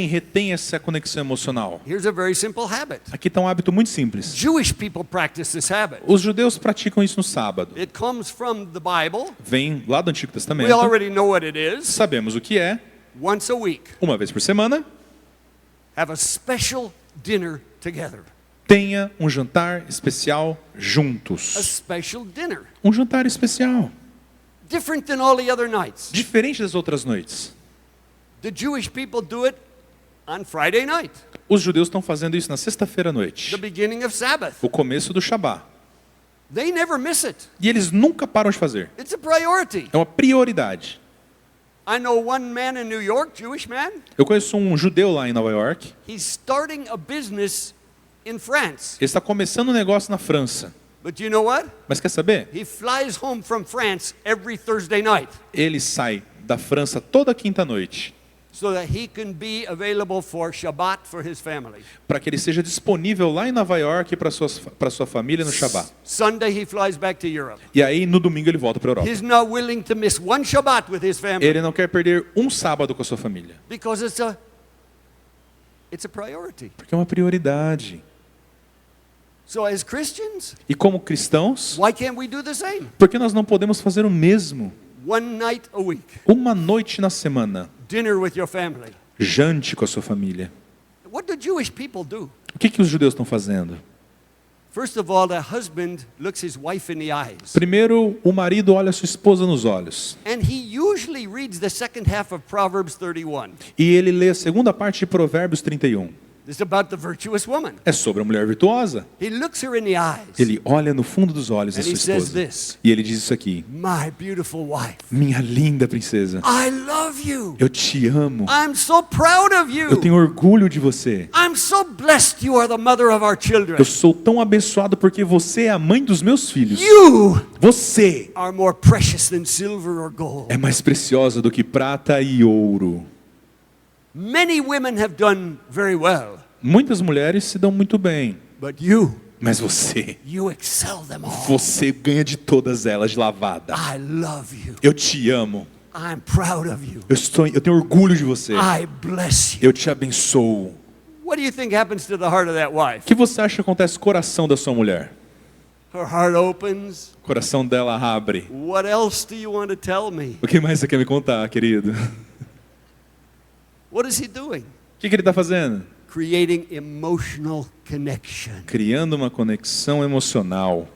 B: retém essa conexão emocional?
D: Here's a very simple habit.
B: Aqui está um hábito muito simples.
D: Jewish people practice this habit.
B: Os judeus praticam isso no sábado.
D: It comes from the Bible.
B: Vem lá do Antigo
D: We
B: Testamento.
D: already know what it is.
B: Sabemos o que é.
D: Once a week,
B: Uma vez por semana,
D: have a special dinner together.
B: tenha um jantar especial
D: A
B: juntos.
D: special dinner.
B: Um jantar especial.
D: Different than all the other nights.
B: Diferente das outras noites.
D: The Jewish people do it on Friday night,
B: Os judeus estão fazendo isso na sexta-feira à
D: the
B: noite.
D: beginning of Sabbath.
B: O começo do Shabá.
D: They never miss it.
B: E eles nunca param de fazer.
D: It's a priority.
B: É uma prioridade.
D: I know one man in New York, Jewish man,
B: Eu conheço um judeu lá em Nova York.
D: he's starting a business in France.
B: Ele está começando um negócio na França.
D: But you know what?
B: Mas quer saber?
D: He flies home from France every Thursday night
B: Ele sai da França toda quinta-noite
D: so that he can be available for Shabbat for his family.
B: para que ele seja disponível lá em Nova York para sua família no Shabá.
D: Sunday he flies back to Europe.
B: E aí no domingo ele volta para a Europa.
D: He's not willing to miss one Shabbat with his family
B: Ele não quer perder um sábado com a sua família,
D: because it's a priority.
B: porque é uma prioridade.
D: So as Christians,
B: E como cristãos,
D: why can't we do the same?
B: por que nós não podemos fazer o mesmo?
D: One night a week,
B: Uma noite na semana,
D: dinner with your family.
B: jante com a sua família.
D: What do Jewish people do?
B: O que os judeus estão fazendo?
D: First of all, the husband looks his wife in the eyes.
B: Primeiro, o marido olha a sua esposa nos olhos.
D: And he usually reads the second half of Proverbs 31.
B: E ele lê a segunda parte de Provérbios 31.
D: This is about the virtuous woman.
B: É sobre a mulher virtuosa.
D: He looks her in the eyes.
B: Ele olha no fundo dos olhos da
D: And
B: sua
D: he says
B: esposa.
D: this,
B: E ele diz isso aqui:
D: my beautiful wife,
B: minha linda princesa,
D: I love you.
B: eu te amo.
D: I'm so proud of
B: Eu
D: you.
B: tenho orgulho de você.
D: I'm so blessed you are the mother of our children.
B: Eu sou tão abençoado porque você é a mãe dos meus filhos.
D: You
B: Você
D: are more precious than silver or gold.
B: é mais preciosa do que prata e ouro.
D: Many women have done very well,
B: Muitas mulheres se dão muito bem,
D: but you
B: mas você
D: excel them all.
B: Você ganha de todas elas de lavada.
D: I love you.
B: Eu te amo.
D: I'm proud of you.
B: Eu tenho orgulho de você.
D: I bless you.
B: Eu te abençoo.
D: What do you think happens to the heart of that
B: O
D: wife?
B: que você acha que acontece com o coração da sua mulher?
D: Her heart opens.
B: O coração dela abre.
D: What else do you want to tell me?
B: O que mais você quer me contar, querido?
D: What is he doing?
B: O que ele está fazendo?
D: Creating emotional connection.
B: Criando uma conexão emocional.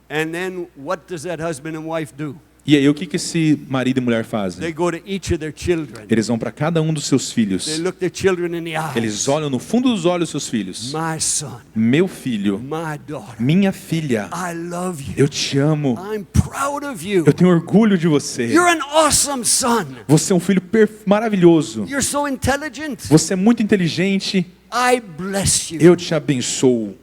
D: And then what does that husband and wife do?
B: E aí, o que esse marido e mulher
D: They
B: fazem?
D: go to each of their children.
B: Eles vão para cada um dos seus
D: They
B: filhos.
D: look their children in the eyes.
B: Eles olham no fundo dos olhos dos seus filhos.
D: My son,
B: Meu filho,
D: my daughter,
B: minha filha,
D: I love you.
B: eu te amo.
D: I'm proud of you.
B: Eu tenho orgulho de você.
D: You're an awesome son.
B: Você é um filho maravilhoso.
D: You're so intelligent.
B: Você é muito inteligente.
D: I bless you.
B: Eu te abençoo.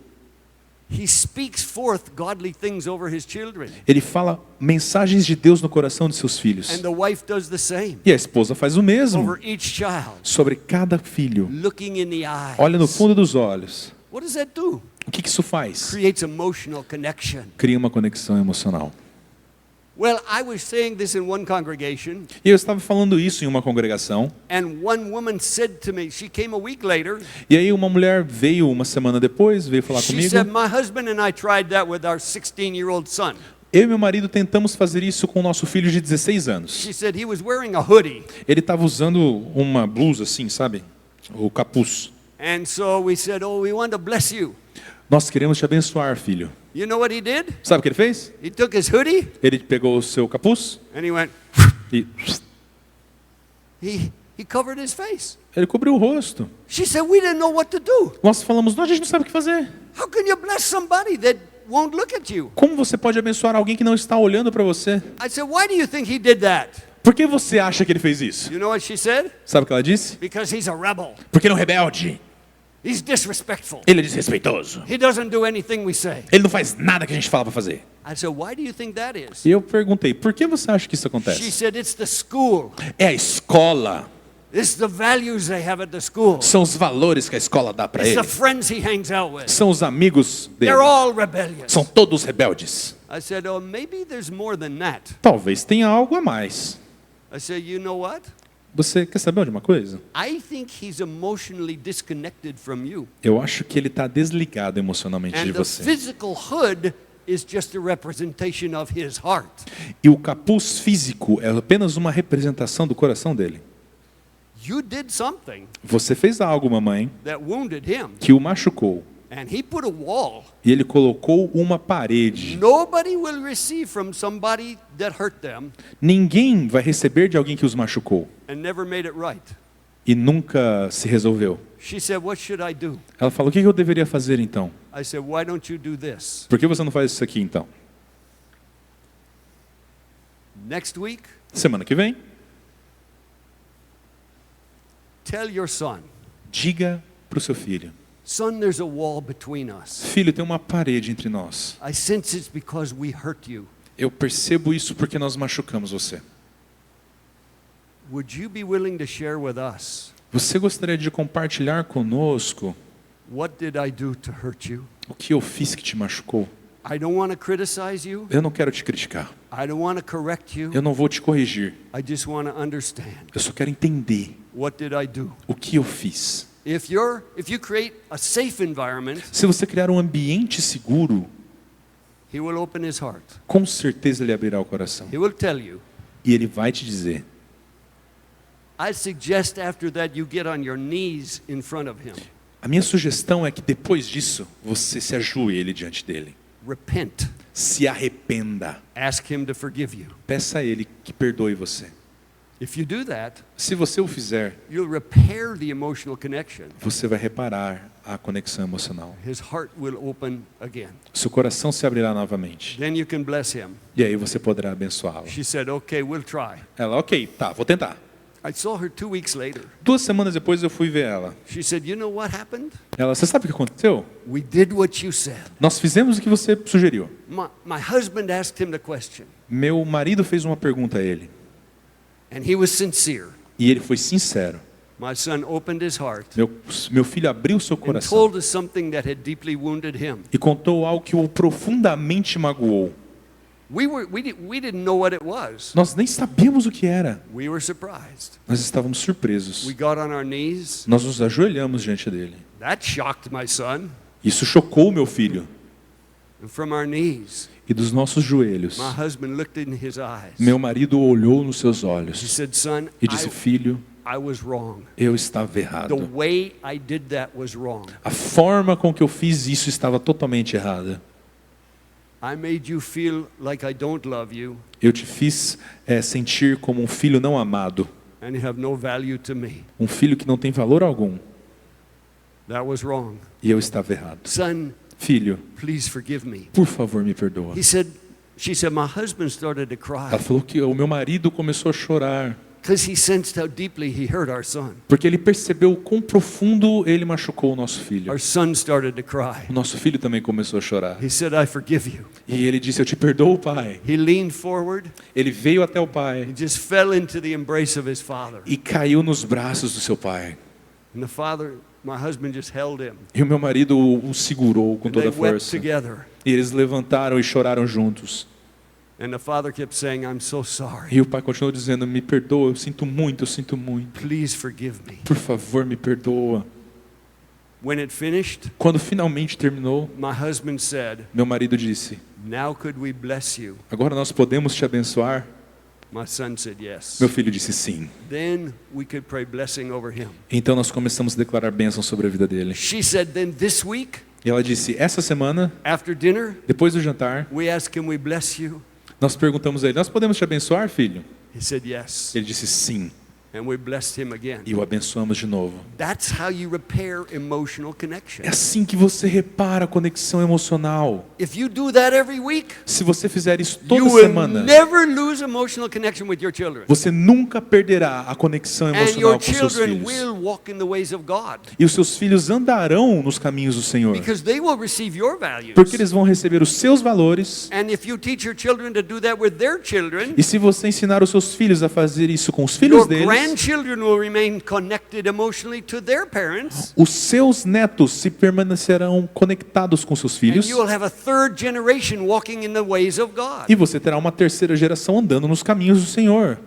D: he speaks forth godly things over his children.
B: Ele fala mensagens de Deus no coração de seus filhos.
D: And the wife does the same
B: E a esposa faz o mesmo
D: over each child,
B: sobre cada filho.
D: looking in the eyes.
B: Olha no fundo dos olhos.
D: What does that do?
B: O que isso faz?
D: Creates emotional connection.
B: Cria uma conexão emocional.
D: Well, I was saying this in one congregation,
B: E eu estava falando isso em uma congregação.
D: and one woman said to me, she came a week later,
B: E aí uma mulher veio uma semana depois, veio falar
D: she
B: comigo.
D: said, my husband and I tried that with our 16-year-old son.
B: Eu e meu marido tentamos fazer isso com o nosso filho de 16 anos.
D: She said he was wearing a hoodie.
B: Ele estava usando uma blusa assim, sabe? O capuz.
D: And so we said, oh, we want to bless you.
B: Nós queremos te abençoar, filho.
D: You know what he did?
B: Sabe o que ele fez?
D: He took his hoodie
B: Ele pegou o seu capuz
D: and he went,
B: e
D: he covered his face.
B: ele cobriu o rosto.
D: She said, we didn't know what to do.
B: Nós falamos, não, a gente não sabe o que fazer.
D: How can you bless somebody that won't look at you?
B: Como você pode abençoar alguém que não está olhando para você?
D: I said, why do you think he did that?
B: Por que você acha que ele fez isso?
D: You know what she said?
B: Sabe o que ela disse?
D: Because he's a rebel.
B: Porque ele é um rebelde.
D: He's disrespectful.
B: Ele é desrespeitoso.
D: He doesn't do anything we say.
B: Ele não faz nada que a gente fala para fazer.
D: I said, why do you think that is?
B: E eu perguntei, por que você acha que isso
D: She
B: acontece?
D: said, it's the school.
B: É a escola.
D: It's the values they have at the school.
B: São os valores que a escola dá para
D: It's
B: ele.
D: the friends he hangs out with.
B: São os amigos dele.
D: They're all rebellious.
B: São todos rebeldes.
D: I said, oh, maybe there's more than that.
B: Talvez tenha algo a mais.
D: I said, you know what?
B: Você quer saber de uma coisa?
D: I think he's emotionally disconnected from you.
B: Eu acho que ele está desligado emocionalmente de
D: And the
B: você.
D: physical hood is just a representation of his heart.
B: E o capuz físico é apenas uma representação do coração dele.
D: You did something
B: Você fez algo, mamãe,
D: that wounded him.
B: que o machucou.
D: And he put a wall.
B: E ele colocou uma parede.
D: Nobody will receive from somebody that hurt them
B: Ninguém vai receber de alguém que os machucou.
D: and never made it right.
B: E nunca se resolveu.
D: She said, what should I do?
B: Ela falou, o que eu deveria fazer então?
D: I said, why don't you do this?
B: Por que você não faz isso aqui então?
D: Next week,
B: Semana que vem,
D: tell your son,
B: diga para o seu filho.
D: son, there's a wall between us.
B: Filho, tem uma parede entre nós.
D: I sense it's because we hurt you.
B: Eu percebo isso porque nós machucamos você.
D: Would you be willing to share with us?
B: Você gostaria de compartilhar conosco
D: What did I do to hurt you?
B: o que eu fiz que te machucou?
D: I don't want to criticize you.
B: Eu não quero te criticar.
D: I don't want to correct you.
B: Eu não vou te corrigir.
D: I just want to understand.
B: Eu só quero entender
D: What did I do?
B: o que eu fiz.
D: If you create a safe environment,
B: Se você criar um ambiente seguro,
D: he will open his heart.
B: com certeza ele abrirá o coração.
D: He will tell you.
B: E ele vai te dizer.
D: I suggest after that you get on your knees in front of him.
B: A minha sugestão é que depois disso, você se ajoelhe diante dele.
D: Repent.
B: Se arrependa.
D: Ask him to forgive you.
B: Peça a ele que perdoe você.
D: If you do that,
B: Se você o fizer,
D: you'll repair the emotional connection.
B: você vai reparar a conexão emocional.
D: His heart will open again.
B: Seu coração se abrirá novamente.
D: Then you can bless him.
B: E aí você poderá abençoá-lo.
D: She said, okay, we'll try.
B: Ela, ok, tá, vou tentar.
D: I saw her 2 weeks later.
B: 2 semanas depois eu fui ver ela.
D: She said, you know what happened?
B: Ela, você sabe o que aconteceu?
D: We did what you said.
B: Nós fizemos o que você sugeriu.
D: My husband asked him the question,
B: Meu marido fez uma pergunta a ele.
D: and he was sincere.
B: E ele foi sincero.
D: My son opened his heart
B: Meu filho abriu seu
D: and
B: coração
D: told us something that had deeply wounded him.
B: e contou algo que o profundamente magoou.
D: We didn't know what it was.
B: Nós nem sabíamos o que era.
D: We were surprised.
B: Nós estávamos surpresos.
D: We got on our knees.
B: Nós nos ajoelhamos diante dele.
D: That shocked my son.
B: Isso chocou meu filho.
D: And from our knees,
B: E dos nossos joelhos,
D: my husband looked in his eyes.
B: meu marido olhou nos seus
D: He
B: olhos
D: said, son,
B: e disse, filho,
D: I was wrong.
B: eu estava
D: The
B: errado.
D: way I did that was wrong.
B: A forma com que eu fiz isso estava totalmente errada.
D: I made you feel like I don't love you
B: Eu te fiz sentir como um filho não amado.
D: and you have no value to me.
B: Um filho que não tem valor algum.
D: That was wrong.
B: E eu estava errado.
D: Son,
B: Filho,
D: please forgive me.
B: por favor, me perdoa.
D: She said, my husband started to cry.
B: Ela falou que o meu marido começou a chorar.
D: Because he sensed how deeply he hurt our son.
B: Porque ele percebeu o quão profundo ele machucou o nosso filho.
D: Our son started to cry.
B: O nosso filho também começou a chorar.
D: He said, I forgive you.
B: E ele disse, eu te perdoo, pai.
D: He leaned forward.
B: Ele veio até o
D: He
B: pai
D: just fell into the embrace of his father.
B: e caiu nos braços do seu pai.
D: And the father, my husband, just held him.
B: E o meu marido o segurou com
D: And they
B: toda a
D: wept
B: força.
D: together.
B: E eles levantaram e choraram juntos.
D: And the father kept saying, I'm so sorry.
B: E o pai continuou dizendo, me perdoa, eu sinto muito, eu sinto muito.
D: Please forgive me.
B: Por favor, me perdoa.
D: When it finished,
B: Quando finalmente terminou,
D: my husband said,
B: meu marido disse,
D: now could we bless you?
B: agora nós podemos te abençoar?
D: My son said yes.
B: Meu filho disse sim.
D: Then we could pray blessing over him.
B: Então nós começamos a declarar bênção sobre a vida dele.
D: She said, then this week,
B: E ela disse, essa semana,
D: after dinner,
B: depois do jantar,
D: we asked, can we bless you?
B: nós perguntamos a ele, nós podemos te abençoar, filho?
D: He said yes.
B: Ele disse sim.
D: And we blessed him again.
B: E o abençoamos de novo.
D: That's how you repair emotional connection.
B: É assim que você repara a conexão emocional.
D: If you do that every week,
B: Se você fizer isso
D: you
B: toda
D: will
B: semana,
D: never lose emotional connection with your children.
B: você nunca perderá a conexão
D: And
B: emocional
D: your
B: com seus
D: children
B: filhos.
D: will walk in the ways of God.
B: E os seus filhos andarão nos caminhos do Senhor.
D: Because they will receive your values.
B: Porque eles vão receber os seus valores.
D: And if you teach your children to do that with their children,
B: E se você ensinar os seus filhos a fazer isso com os filhos
D: your
B: deles,
D: grandchildren will remain connected emotionally to their parents.
B: os seus netos se permanecerão conectados com seus
D: And
B: filhos.
D: you will have a third generation walking in the ways of God.
B: E você terá uma terceira geração andando nos caminhos do Senhor.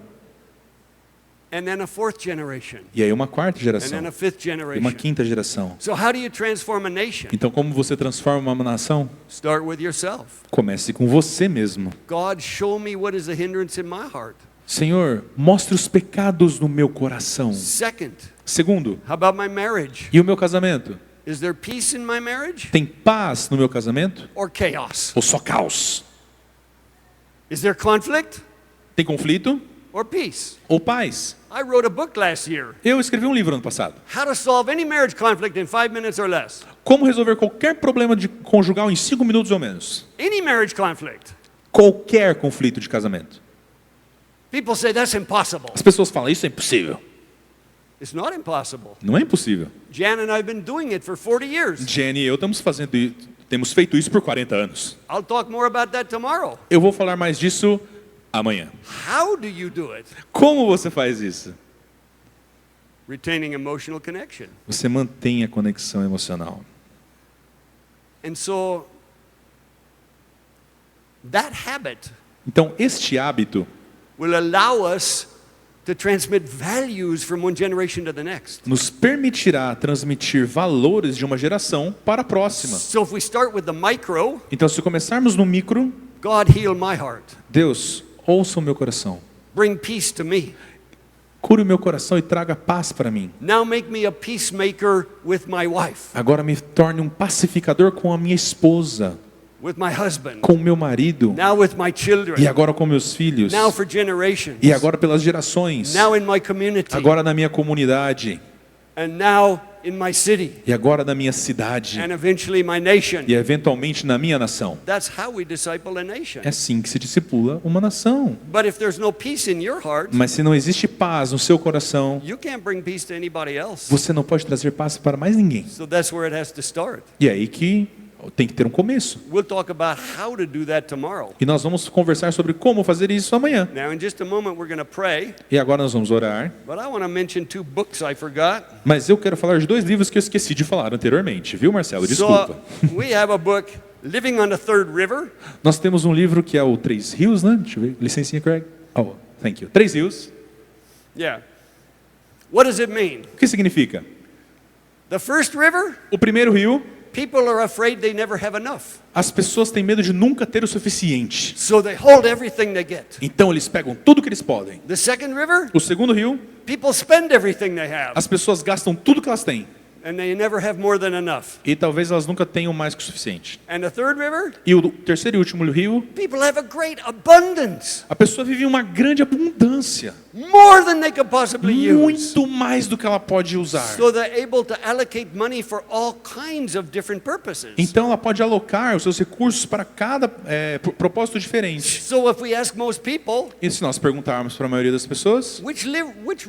D: And then a fourth generation.
B: E aí uma quarta
D: And
B: geração.
D: then a fifth
B: E uma
D: generation.
B: quinta geração.
D: So how do you transform a nation?
B: Então como você transforma uma nação?
D: Start with yourself.
B: Comece com você mesmo.
D: God, show me what is a hindrance in my heart.
B: Senhor, mostre os pecados no meu coração.
D: Second,
B: Segundo,
D: how about my marriage?
B: e o meu casamento?
D: Is there peace in my marriage
B: Tem paz no meu casamento?
D: or chaos?
B: Ou só caos?
D: Is there conflict
B: Tem conflito?
D: or peace?
B: Ou paz?
D: I wrote a book last year.
B: Eu escrevi um livro ano passado.
D: How to solve any marriage conflict in 5 minutes or less.
B: Como resolver qualquer problema de conjugal em 5 minutos ou menos?
D: Any marriage conflict.
B: Qualquer conflito de casamento.
D: People say that's impossible.
B: As pessoas falam, isso é impossível.
D: It's not impossible.
B: Não é impossível.
D: Jan and I have been doing it for 40 years.
B: Jenny e eu temos feito isso por 40 anos.
D: I'll talk more about that tomorrow.
B: Eu vou falar mais disso amanhã.
D: How do you do it?
B: Como você faz isso?
D: Retaining emotional connection.
B: Você mantém a conexão emocional.
D: And so that habit
B: Então, este hábito
D: will allow us to transmit values from one generation to the next.
B: nos permitirá transmitir valores de uma geração para a próxima.
D: So if we start with the micro,
B: Então, se começarmos no micro,
D: God heal my heart.
B: Deus, ouça o meu coração.
D: Bring peace to me.
B: Cure o meu coração e traga paz para mim.
D: Now make me a peacemaker with my wife,
B: Agora me torne um pacificador com a minha esposa,
D: with my husband,
B: com o meu marido,
D: now with my children,
B: e agora com meus filhos,
D: now for generations,
B: e agora pelas gerações,
D: now in my community,
B: agora na minha comunidade,
D: and now in my city,
B: e agora na minha cidade,
D: and eventually my nation.
B: e eventualmente na minha nação.
D: That's how we disciple a nation.
B: É assim que se discipula uma nação.
D: But if there's no peace in your heart,
B: Mas se não existe paz no seu coração,
D: you can't bring peace to anybody else.
B: você não pode trazer paz para mais ninguém.
D: So that's where it has to start.
B: E é aí que tem que ter um começo.
D: We'll talk about how to do that tomorrow.
B: E nós vamos conversar sobre como fazer isso amanhã.
D: Now, in just a moment, we're going to pray,
B: E agora nós vamos orar.
D: but I want to mention 2 books I forgot.
B: Mas eu quero falar de 2 livros que eu esqueci de falar anteriormente, viu, Marcelo? Desculpa.
D: So, we have a book, Living on the Third River.
B: Nós temos um livro que é o 3 Rios, né? Deixa eu ver. Licencinha, Craig. Oh, thank you. 3 Rios.
D: Yeah. What does it mean?
B: O que significa?
D: The first river,
B: O primeiro rio,
D: people are afraid they never have enough.
B: as pessoas têm medo de nunca ter o suficiente.
D: So they hold everything they get.
B: Então eles pegam tudo que eles podem.
D: The second river,
B: O segundo rio,
D: people spend everything they have.
B: as pessoas gastam tudo que elas têm.
D: and they never have more than enough.
B: E talvez elas nunca tenham mais que o suficiente.
D: And the third river,
B: E o terceiro e último rio,
D: people have a great abundance,
B: a pessoa vive uma grande abundância,
D: more than they could possibly use.
B: muito mais do que ela pode usar.
D: So they're able to allocate money for all kinds of different purposes.
B: Então ela pode alocar os seus recursos para cada propósito diferente.
D: So if we ask most people,
B: E se nós perguntarmos para a maioria das pessoas,
D: which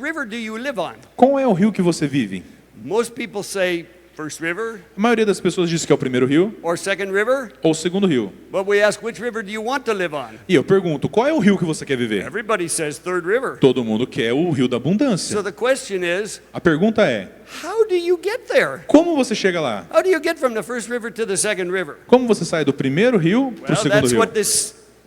D: river do you live on?
B: qual é o rio que você vive?
D: Most people say first river
B: A maioria das pessoas diz que é o primeiro rio
D: or second river,
B: ou o segundo rio.
D: but we ask which river do you want to live on?
B: E eu pergunto, qual é o rio que você quer viver?
D: Everybody says third river.
B: Todo mundo quer o rio da
D: So
B: abundância.
D: the question is,
B: A pergunta é,
D: how do you get there?
B: como você chega lá?
D: How do you get from the first river to the second river?
B: Como você sai do primeiro rio para o
D: Well,
B: segundo rio?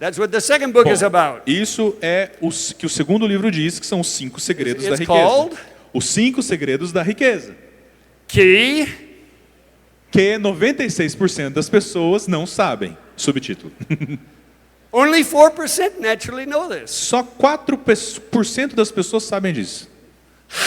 D: that's what the second book is
B: Bom,
D: about.
B: isso é o que o segundo livro diz, que são os 5 segredos da
D: It's
B: riqueza.
D: called-
B: Os 5 segredos da riqueza.
D: Key,
B: Que 96% das pessoas não sabem. Subtítulo.
D: only 4% naturally know this.
B: Só 4% das pessoas sabem disso.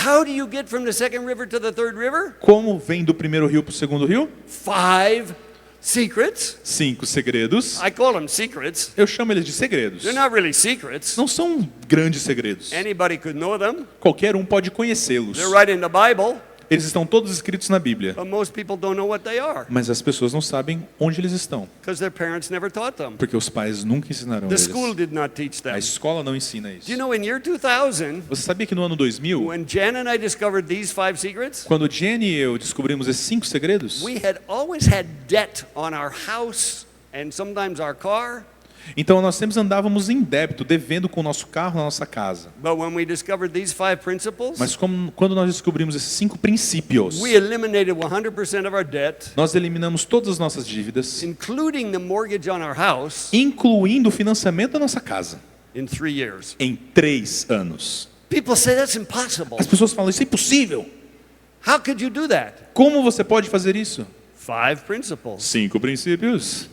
D: How do you get from the second river to the third river?
B: Como vem do primeiro rio para o segundo rio?
D: 5 secrets.
B: 5 segredos.
D: I call them secrets.
B: Eu chamo eles de segredos.
D: They're not really secrets.
B: Não são grandes segredos.
D: Anybody could know them.
B: Qualquer um pode conhecê-los.
D: They're right in the Bible,
B: Eles estão todos escritos na Bíblia.
D: but most people don't know what they are
B: Mas as pessoas não sabem onde eles estão.
D: because their parents never taught them.
B: Porque os pais nunca ensinaram
D: The
B: eles.
D: school did not teach
B: A
D: them.
B: escola não ensina isso.
D: Do you know in year 2000,
B: Você sabia que no ano 2000,
D: when Jan and I discovered these 5 secrets,
B: quando Jenny e eu descobrimos esses 5 segredos,
D: we had always had debt on our house and sometimes our car.
B: então nós sempre andávamos em débito, devendo com o nosso carro na nossa casa.
D: But when we discovered these 5 principles,
B: Mas quando nós descobrimos esses 5 princípios,
D: we eliminated 100% of our debt,
B: nós eliminamos todas as nossas dívidas,
D: including the mortgage on our house,
B: incluindo o financiamento da nossa casa,
D: in 3 years.
B: em 3 anos.
D: People say that's impossible.
B: As pessoas falam, isso é impossível.
D: How could you do that?
B: Como você pode fazer isso?
D: 5 principles
B: 5 princípios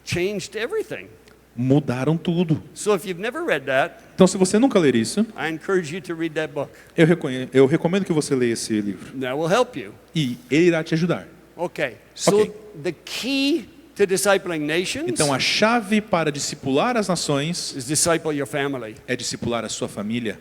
D: changed everything.
B: mudaram tudo.
D: So if you've never read that,
B: Então, se você nunca ler isso,
D: I encourage you to read that book.
B: eu recomendo que você leia esse livro.
D: That will help you.
B: E ele irá te ajudar.
D: Okay. So
B: Okay.
D: the key to discipling nations
B: Então, a chave para discipular as nações
D: is disciple your family.
B: é discipular a sua família.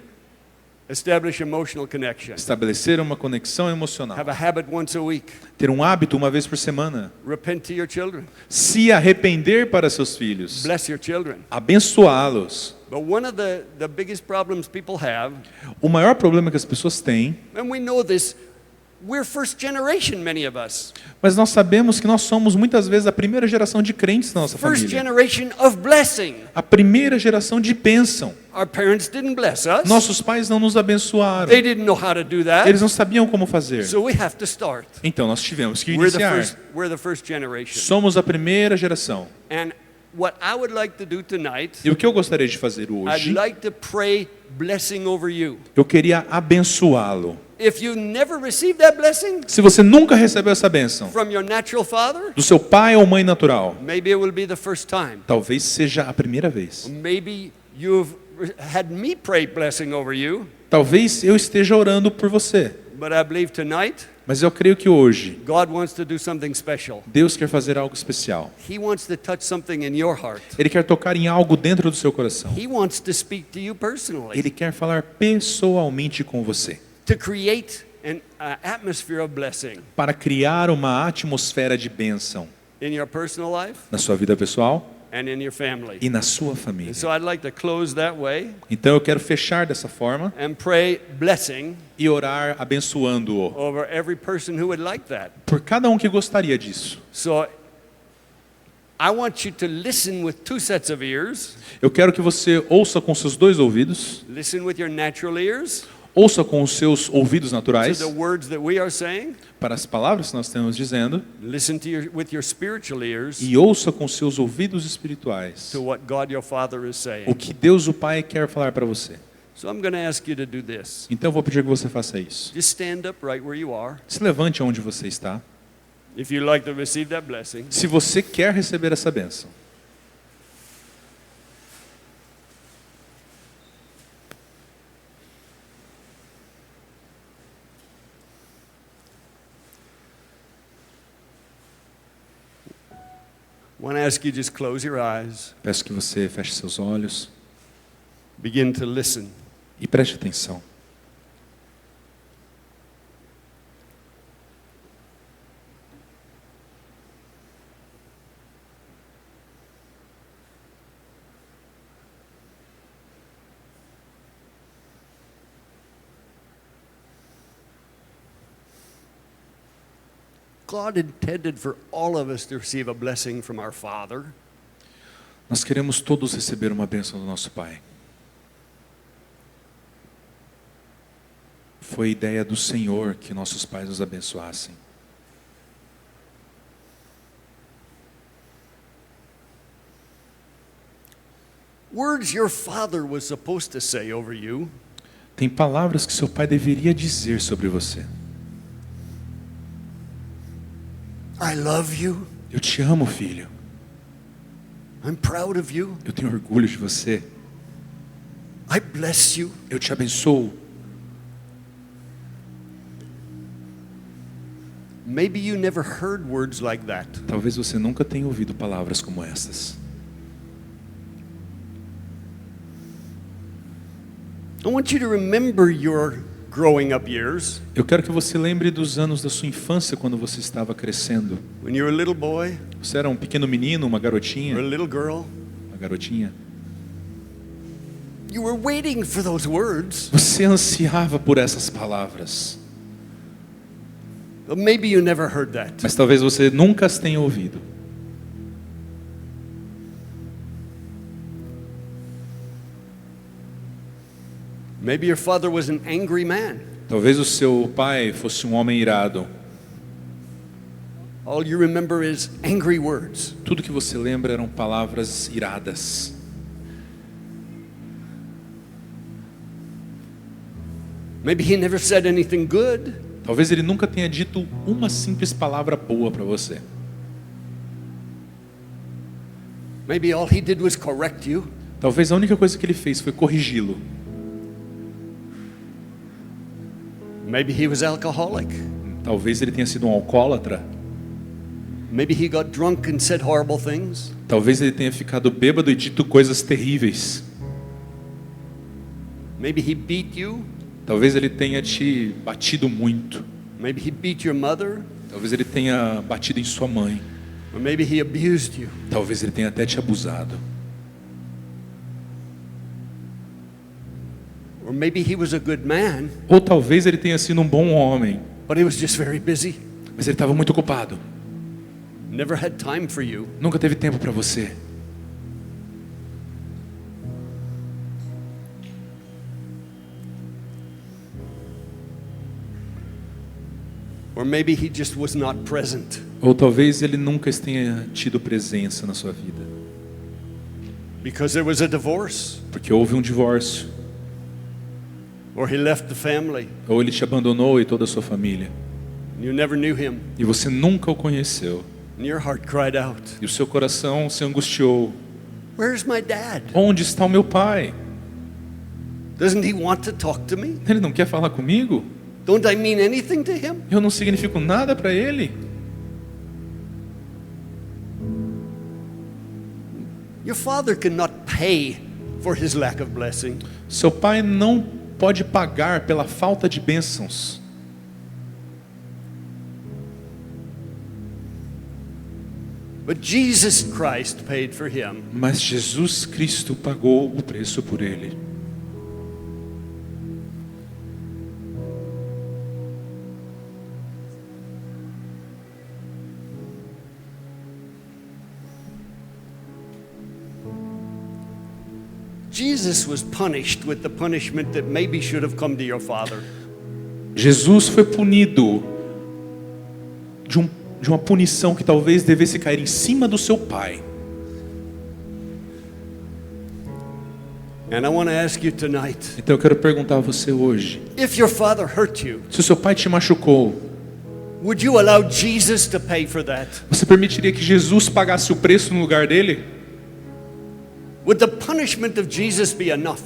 D: Establish emotional connection.
B: Estabelecer uma conexão emocional.
D: Have a habit once a week.
B: Ter um hábito uma vez por semana.
D: Repent to your children.
B: Se arrepender para seus filhos.
D: Bless your children.
B: Abençoá-los.
D: But one of the biggest problems people have,
B: O maior problema que as pessoas têm,
D: and we know this, we're first generation, many of us.
B: mas nós sabemos que nós somos muitas vezes a primeira geração de crentes na nossa
D: First
B: família.
D: generation of blessing.
B: A primeira geração de bênção.
D: Our parents didn't bless us.
B: Nossos pais não nos abençoaram.
D: They didn't know how to do that.
B: Eles não sabiam como fazer.
D: So we have to start.
B: Então nós tivemos que
D: We're the
B: iniciar.
D: first generation.
B: Somos a primeira geração.
D: And what I would like to do tonight,
B: E o que eu gostaria de fazer
D: I'd
B: hoje,
D: like to pray blessing over you.
B: eu queria abençoá-lo.
D: If you never received that blessing
B: Se você nunca recebeu essa bênção
D: from your natural father,
B: do seu pai ou mãe natural,
D: maybe it will be the first time.
B: talvez seja a primeira vez.
D: Maybe you've had me pray blessing over you,
B: Talvez eu esteja orando por você,
D: but I believe tonight
B: mas eu creio que hoje
D: God wants to do something special.
B: Deus quer fazer algo especial.
D: He wants to touch something in your heart.
B: Ele quer tocar em algo dentro do seu coração.
D: He wants to speak to you personally,
B: Ele quer falar pessoalmente com você,
D: to create an atmosphere of blessing
B: para criar uma atmosfera de bênção
D: in your personal life
B: na sua vida pessoal
D: and in your family.
B: e na sua família.
D: And so I'd like to close that way
B: Então eu quero fechar dessa forma
D: and pray blessing
B: e orar abençoando-o
D: over every person who would like that.
B: por cada um que gostaria disso.
D: So I want you to listen with 2 sets of ears.
B: Eu quero que você ouça com seus 2 ouvidos,
D: Listen with your natural ears
B: ouça com os seus ouvidos
D: to
B: naturais
D: the words that we are saying.
B: para as palavras que nós estamos dizendo
D: Listen with your spiritual ears
B: e ouça com seus ouvidos espirituais
D: to what God your Father is
B: o
D: saying.
B: que Deus o Pai quer falar para você.
D: So I'm going to ask you to do this.
B: Então eu vou pedir que você faça isso.
D: Just stand up right where you are.
B: Se levante onde você está.
D: If you'd like to receive that blessing.
B: Se você quer receber essa bênção.
D: I want to ask you just close your eyes,
B: Peço que você feche seus olhos
D: begin to listen.
B: e preste atenção.
D: God intended for all of us to receive a blessing from our Father.
B: Nós queremos todos receber uma bênção do nosso Pai. Foi ideia do Senhor que nossos pais nos abençoassem.
D: Words your father was supposed to say over you.
B: Tem palavras que seu pai deveria dizer sobre você.
D: I love you.
B: Eu te amo, filho.
D: I'm proud of you.
B: Eu tenho orgulho de você.
D: I bless you.
B: Eu te abençoo.
D: Maybe you never heard words like that.
B: Talvez você nunca tenha ouvido palavras como essas.
D: I want you to remember your growing up years.
B: Eu quero que você lembre dos anos da sua infância quando você estava crescendo.
D: When you were a little boy
B: Você era um pequeno menino, uma garotinha,
D: or a little girl.
B: uma garotinha.
D: You were waiting for those words.
B: Você ansiava por essas palavras,
D: But maybe you never heard that.
B: mas talvez você nunca as tenha ouvido.
D: Maybe your father was an angry man.
B: Talvez o seu pai fosse um homem irado.
D: All you remember is angry words.
B: Tudo que você lembra eram palavras iradas.
D: Maybe he never said anything good.
B: Talvez ele nunca tenha dito uma simples palavra boa para você.
D: Maybe all he did was correct you.
B: Talvez a única coisa que ele fez foi corrigi-lo.
D: Maybe he was alcoholic.
B: Talvez ele tenha sido um alcoólatra.
D: Maybe he got drunk and said horrible things.
B: Talvez ele tenha ficado bêbado e dito coisas terríveis.
D: Maybe he beat you.
B: Talvez ele tenha te batido muito.
D: Maybe he beat your mother.
B: Talvez ele tenha batido em sua mãe.
D: Or maybe he abused you.
B: Talvez ele tenha até te abusado.
D: Or maybe he was a good man,
B: Ou talvez ele tenha sido um bom homem,
D: but he was just very busy.
B: mas ele estava muito ocupado.
D: Never had time for you.
B: Nunca teve tempo para você.
D: Or maybe he just was not present.
B: Ou talvez ele nunca tenha tido presença na sua vida.
D: Because there was a divorce.
B: Porque houve um divórcio.
D: Or he left the family.
B: Ou ele te abandonou e toda a sua família.
D: And you never knew him.
B: E você nunca o conheceu.
D: And your heart cried out,
B: E o seu coração se angustiou.
D: "Where's my dad?
B: Onde está o meu pai?
D: Doesn't he want to talk to me?
B: Ele não quer falar comigo?
D: Don't I mean anything to him?"
B: Eu não significo nada para ele?
D: Your father cannot pay for his lack of blessing.
B: Seu pai não pode pagar pela falta de bênçãos.
D: But Jesus Christ paid for him.
B: Mas Jesus Cristo pagou o preço por ele.
D: Jesus was punished with the punishment that maybe should have come to your father.
B: Jesus foi punido de uma punição que talvez devesse cair em cima do seu pai.
D: And I want to ask you tonight,
B: Então eu quero perguntar a você hoje,
D: if your father hurt you,
B: se o seu pai te machucou,
D: would you allow Jesus to pay for that?
B: você permitiria que Jesus pagasse o preço no lugar dele?
D: Would the punishment of Jesus be enough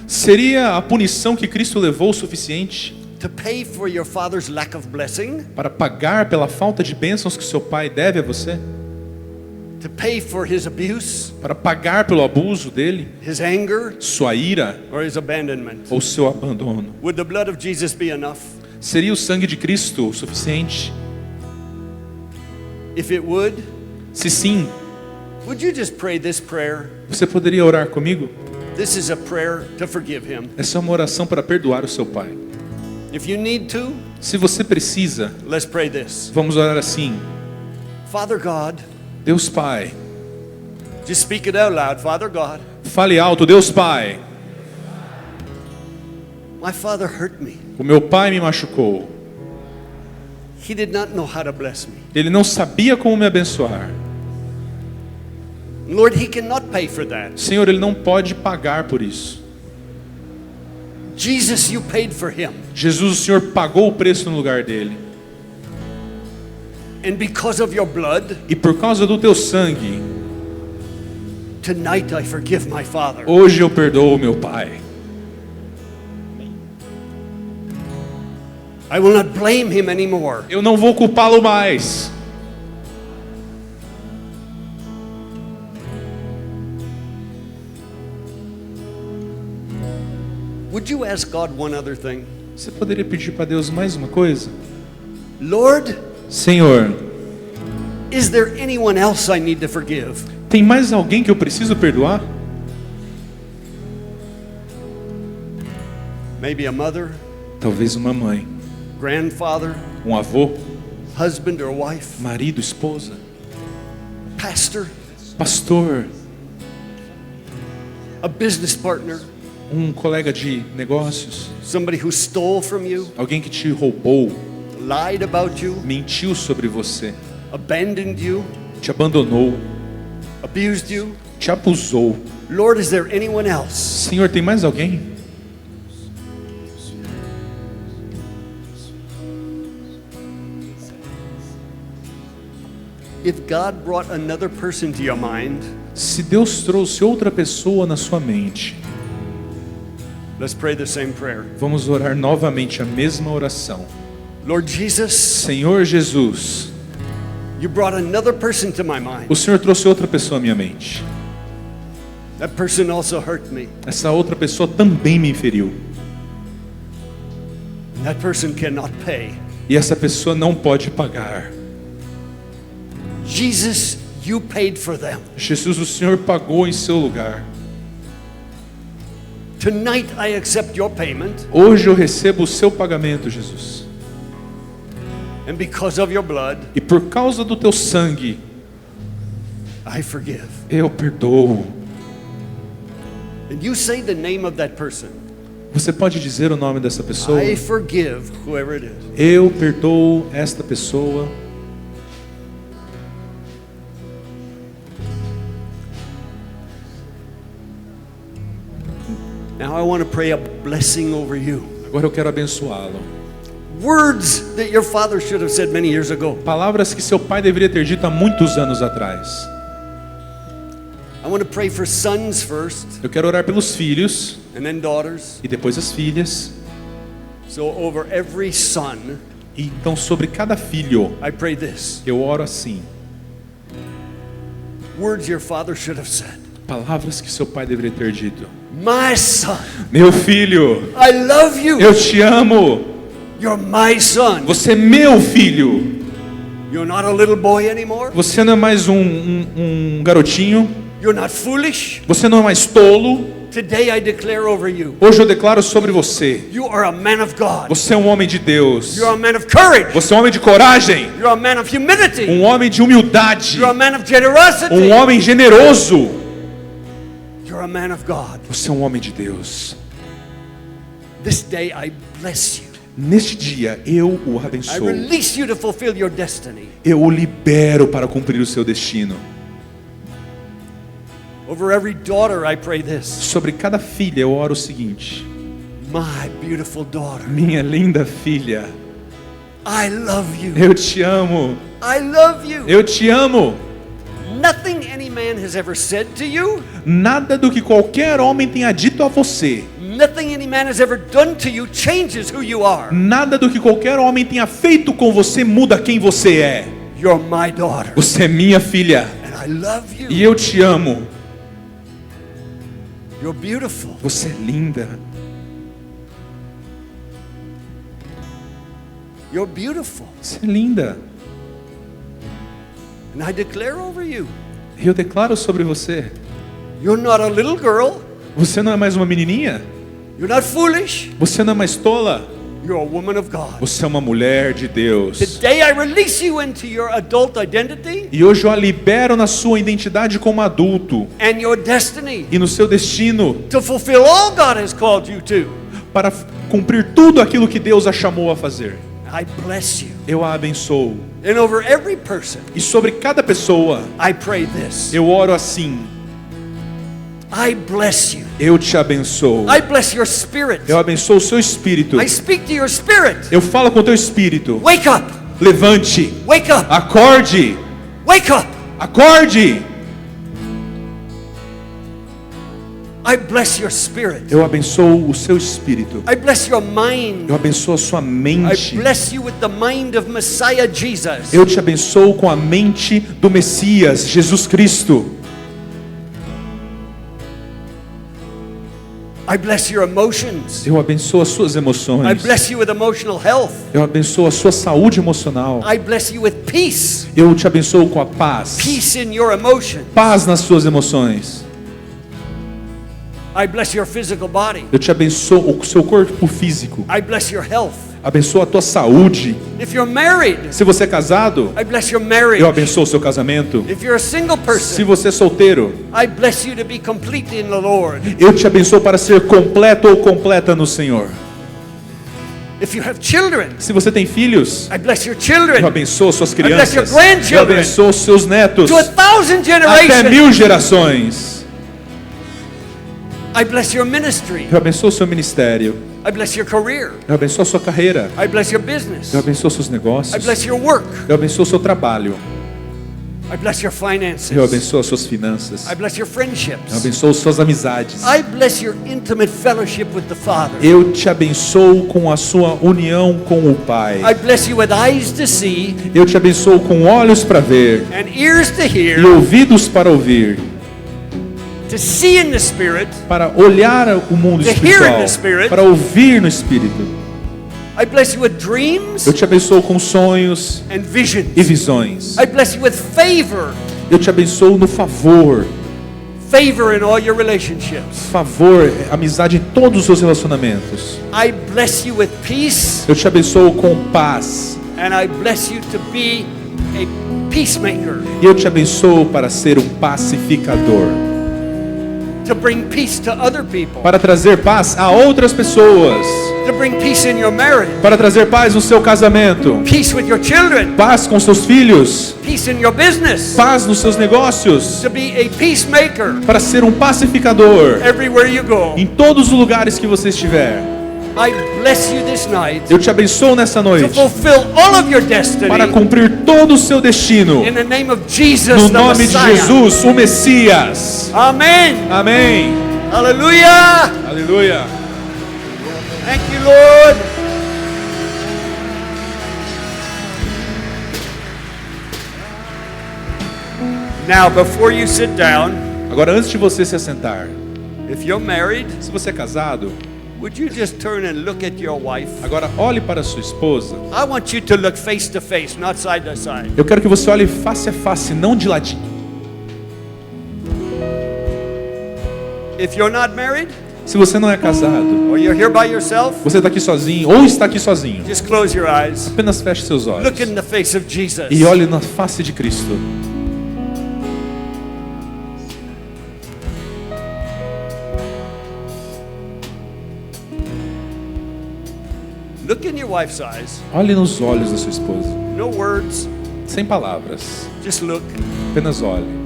B: Seria a punição que Cristo levou o suficiente
D: to pay for your father's lack of blessing?
B: para pagar pela falta de bênçãos que seu pai deve a você?
D: to pay for his abuse,
B: para pagar pelo abuso dele,
D: his anger,
B: sua ira
D: or his abandonment?
B: ou seu abandono?
D: Would the blood of Jesus be enough?
B: Seria o sangue de Cristo o suficiente?
D: If it would,
B: Se sim,
D: would you just pray this prayer?
B: você poderia orar comigo?
D: This is a prayer to forgive him.
B: Essa é uma oração para perdoar o seu pai.
D: If you need to,
B: Se você precisa,
D: let's pray this.
B: vamos orar assim.
D: Father God,
B: Deus Pai,
D: just speak it out loud. Father God,
B: fale alto, Deus Pai,
D: my father hurt me.
B: o meu pai me machucou.
D: He did not know how to bless me.
B: Ele não sabia como me abençoar.
D: Lord, he cannot pay for that.
B: Senhor, ele não pode pagar por isso.
D: Jesus, you paid for him.
B: Jesus, o Senhor pagou o preço no lugar dele.
D: And because of your blood,
B: E por causa do teu sangue,
D: tonight I forgive my father.
B: hoje eu perdoo o meu pai.
D: I will not blame him anymore.
B: Eu não vou culpá-lo mais.
D: Would you ask God one other thing?
B: Você poderia pedir para Deus mais uma coisa?
D: Lord,
B: Senhor,
D: is there anyone else I need to forgive?
B: tem mais alguém que eu preciso perdoar?
D: Maybe a mother,
B: Talvez uma mãe,
D: grandfather,
B: um avô,
D: husband or wife,
B: marido, esposa,
D: pastor,
B: pastor,
D: a business partner,
B: um colega de negócios,
D: somebody who stole from you,
B: alguém que te roubou,
D: lied about you,
B: mentiu sobre você,
D: abandoned you,
B: te abandonou,
D: abused you.
B: te abusou.
D: Lord, is there anyone else?
B: Senhor, tem mais alguém?
D: If God brought another person to your mind,
B: Se Deus trouxe outra pessoa na sua mente,
D: let's pray the same prayer.
B: vamos orar novamente a mesma oração.
D: Lord Jesus,
B: Senhor Jesus,
D: you brought another person to my mind.
B: o Senhor trouxe outra pessoa à minha mente.
D: That person also hurt me.
B: Essa outra pessoa também me feriu.
D: That person cannot pay.
B: E essa pessoa não pode pagar.
D: Jesus, you paid for them.
B: Jesus, o Senhor pagou em seu lugar.
D: Tonight I accept your payment,
B: Hoje eu recebo o seu pagamento, Jesus.
D: and because of your blood,
B: E por causa do teu sangue,
D: I forgive.
B: eu perdoo.
D: And you say the name of that person.
B: Você pode dizer o nome dessa pessoa?
D: I forgive whoever it is.
B: Eu perdoo esta pessoa.
D: Now I want to pray a blessing over you.
B: Agora eu quero abençoá-lo.
D: Words that your father should have said many years ago.
B: Palavras que seu pai deveria ter dito há muitos anos atrás.
D: I want to pray for sons first,
B: Eu quero orar pelos filhos
D: and then daughters.
B: e depois as filhas.
D: So over every son,
B: E então sobre cada filho,
D: I pray this.
B: eu oro assim.
D: Words your father should have said.
B: Palavras que seu pai deveria ter dito.
D: My son,
B: Meu filho,
D: I love you.
B: eu te amo.
D: You're my son.
B: Você é meu filho.
D: You're not a little boy anymore.
B: Você não é mais um garotinho.
D: You're not foolish.
B: Você não é mais tolo.
D: Today I declare over you,
B: Hoje eu declaro sobre você.
D: you are a man of God.
B: Você é um homem de Deus.
D: You're a man of courage.
B: Você é um homem de coragem.
D: You're a man of humility.
B: Um homem de humildade.
D: You're a man of generosity.
B: Um homem generoso.
D: You're a man of God.
B: Você é um homem de Deus.
D: This day I bless you.
B: Neste dia eu o
D: I
B: abençoo.
D: release you to fulfill your destiny.
B: Eu o libero para cumprir o seu destino.
D: Over every daughter I pray this.
B: Sobre cada filha eu oro o seguinte:
D: My beautiful daughter,
B: minha linda filha,
D: I love you.
B: eu te amo.
D: I love you.
B: Eu te amo.
D: Nothing any man has ever said to you,
B: Nada do que qualquer homem tenha dito a você,
D: nothing any man has ever done to you changes who you are.
B: nada do que qualquer homem tenha feito com você muda quem você é.
D: You're my daughter,
B: Você é minha filha
D: and I love you.
B: E eu te amo.
D: You're beautiful.
B: Você é linda.
D: You're beautiful.
B: Você é linda.
D: And I declare over you,
B: E eu declaro sobre você.
D: you're not a little girl.
B: Você não é mais uma menininha.
D: You're not foolish.
B: Você não é mais tola.
D: You're a woman of God.
B: Você é uma mulher de Deus.
D: Today I release you into your adult identity
B: E hoje eu a libero na sua identidade como adulto
D: and your destiny
B: e no seu destino
D: to fulfill all God has called you to.
B: para cumprir tudo aquilo que Deus a chamou a fazer.
D: I bless you.
B: Eu a abençoo.
D: And over every person,
B: E sobre cada pessoa,
D: I pray this.
B: eu oro assim.
D: I bless you.
B: Eu te abençoo.
D: I bless your spirit.
B: Eu abençoo o seu espírito.
D: I speak to your spirit.
B: Eu falo com o teu espírito.
D: Wake up.
B: Levante.
D: Wake up.
B: Acorde.
D: Wake up.
B: Acorde.
D: I bless your spirit.
B: Eu abençoo o seu espírito.
D: I bless your mind.
B: Eu abençoo a sua
D: I
B: mente.
D: bless you with the mind of Messiah Jesus.
B: Eu te abençoo com a mente do Messias, Jesus Cristo.
D: I bless your emotions.
B: Eu abençoo as suas
D: I
B: emoções.
D: bless you with emotional health.
B: Eu abençoo a sua saúde emocional.
D: I bless you with peace.
B: Eu te abençoo com a paz.
D: Peace in your emotion.
B: Paz nas suas emoções.
D: I bless your physical body.
B: Eu te abençoo o seu corpo físico.
D: I bless your health.
B: Abençoo a tua saúde.
D: If you're married,
B: Se você é casado,
D: I bless your marriage.
B: eu abençoo o seu casamento.
D: If you're a single
B: Se
D: person,
B: você é solteiro,
D: I bless you to be complete in the Lord.
B: eu te abençoo para ser completo ou completa no Senhor.
D: If you have children,
B: Se você tem filhos,
D: I bless your
B: eu
D: children
B: abençoo suas
D: bless your
B: crianças.
D: grandchildren.
B: Eu abençoo seus netos.
D: to 1,000
B: Até
D: generations.
B: 1000 gerações.
D: I bless your ministry.
B: Eu abençoo o seu ministério.
D: I bless your career.
B: Eu abençoo a sua carreira.
D: I bless your business.
B: Eu abençoo seus
D: I
B: negócios.
D: bless your work.
B: Eu abençoo o seu trabalho.
D: I bless your finances.
B: Eu abençoo as suas finanças.
D: I bless your
B: Eu
D: friendships.
B: abençoo suas amizades.
D: I bless your intimate fellowship with the Father.
B: Eu te abençoo com a sua união com o Pai.
D: I bless you with eyes to see
B: Eu te abençoo com olhos para ver
D: and ears to
B: e
D: hear,
B: ouvidos para ouvir,
D: to see in the Spirit.
B: para olhar o mundo
D: To hear in the
B: espiritual,
D: Spirit.
B: para ouvir no Espírito.
D: I bless you with dreams
B: Eu te abençoo com sonhos
D: and visions.
B: e visões.
D: I bless you with favor.
B: Eu te abençoo no favor.
D: Favor in all your relationships.
B: Favor, amizade em todos os seus relacionamentos.
D: I bless you with peace,
B: Eu te abençoo com paz.
D: and I bless you to be a peacemaker,
B: E eu te abençoo para ser um pacificador.
D: to bring peace to other people,
B: Para trazer paz a outras pessoas.
D: to bring peace in your marriage,
B: Para trazer paz no seu casamento.
D: peace with your children,
B: Paz com seus filhos.
D: peace in your business,
B: Paz nos seus negócios.
D: to be a peacemaker
B: Para ser um pacificador
D: everywhere you go.
B: em todos os lugares que você estiver.
D: I bless you this night
B: Eu te abençoo nessa
D: to
B: noite
D: fulfill all of your destiny
B: para cumprir todo o seu destino.
D: in the name of Jesus,
B: No
D: the
B: nome de
D: Messiah.
B: Jesus, o Messias.
D: Amen.
B: Amém.
D: Hallelujah.
B: Aleluia.
D: Thank you, Lord. Now, before you sit down,
B: Agora, antes de você se assentar,
D: if you're married,
B: se você é casado,
D: would you just turn and look at your wife?
B: agora olhe para sua esposa.
D: I want you to look face to face, not side to side.
B: Eu quero que você olhe face a face, não de ladinho.
D: If you're not married,
B: Se você não é casado,
D: or you're here by yourself,
B: você está aqui sozinho ou está aqui sozinho,
D: just close your eyes.
B: apenas feche seus olhos
D: Look in the face of Jesus.
B: e olhe na face de Cristo.
D: Look in your wife's eyes.
B: Olhe nos olhos da sua esposa,
D: No words,
B: sem palavras,
D: just look.
B: apenas olhe.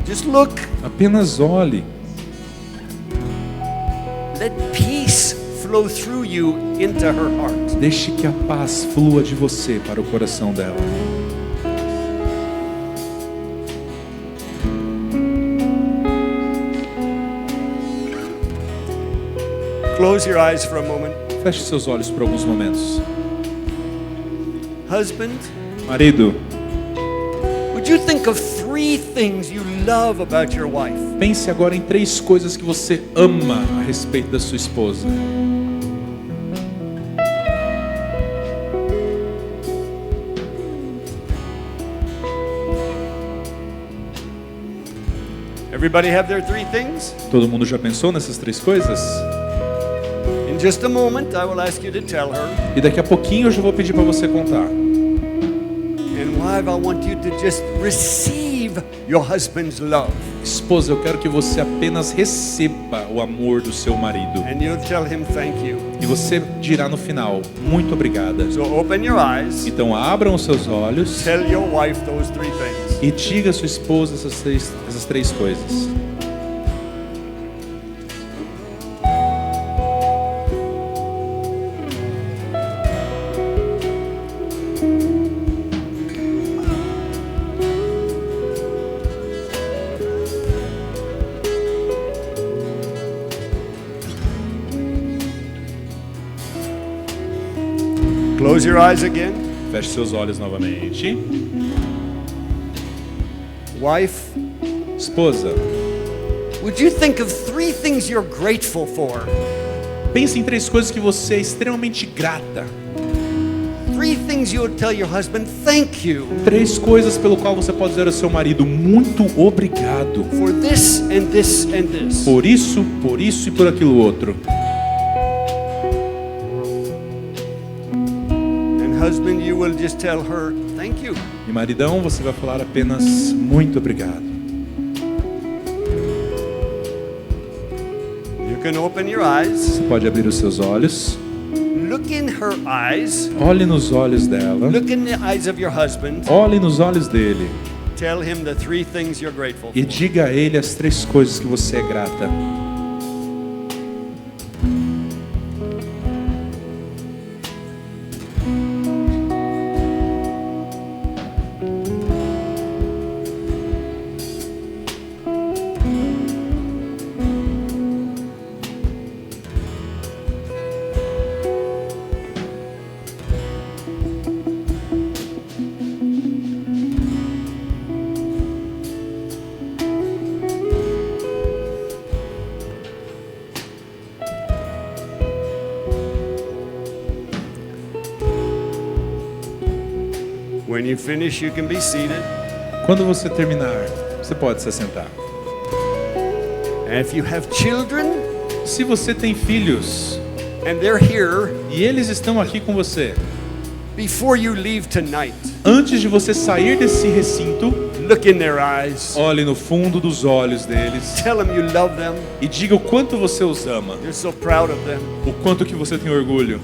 D: Just look.
B: Apenas olhe.
D: Let peace flow through you into her heart.
B: Deixe que a paz flua de você para o coração dela.
D: Close your eyes for a moment.
B: Feche seus olhos por alguns momentos.
D: Husband,
B: Marido,
D: would you think of 3 things you love about your wife?
B: pense agora em 3 coisas que você ama a respeito da sua esposa.
D: Everybody have their 3 things?
B: Todo mundo já pensou nessas 3 coisas?
D: In just a moment, I will ask you to tell her.
B: E daqui a pouquinho eu já vou pedir para você contar.
D: And wife, I want you to just receive your husband's love.
B: Esposa, eu quero que você apenas receba o amor do seu marido.
D: And you'll tell him thank you.
B: E você dirá no final, muito obrigada.
D: So open your eyes.
B: Então abram os seus olhos
D: Tell your wife those 3 things.
B: e diga à sua esposa essas 3 coisas.
C: Close your eyes again.
B: Feche seus olhos novamente.
C: Wife,
B: Esposa,
D: Would you think of 3 things you're grateful for?
B: pense em 3 coisas que você é extremamente grata.
D: 3 things you would tell your husband thank you
B: 3 coisas pelo qual você pode dizer ao seu marido, muito obrigado.
D: for this and this and this.
B: Por isso e por aquilo outro.
D: And husband, you will just tell her thank you.
B: E maridão, você vai falar apenas, muito obrigado.
D: You can open your eyes,
B: Você pode abrir os seus olhos.
D: look in her eyes,
B: Olhe nos olhos dela.
D: look in the eyes of your husband,
B: Olhe nos olhos dele.
D: tell him the 3 things you're grateful
B: E
D: for.
B: diga a ele as 3 coisas que você é grata.
D: When you finish, you can be seated.
B: Quando você terminar, você pode se sentar.
D: And if you have children
B: Se você tem filhos
D: and they're here,
B: e eles estão aqui com você,
D: before you leave tonight,
B: antes de você sair desse recinto,
D: look in their eyes.
B: olhe no fundo dos olhos deles
D: Tell them you love them.
B: e diga o quanto você os ama,
D: You're so proud of them.
B: o quanto que você tem orgulho.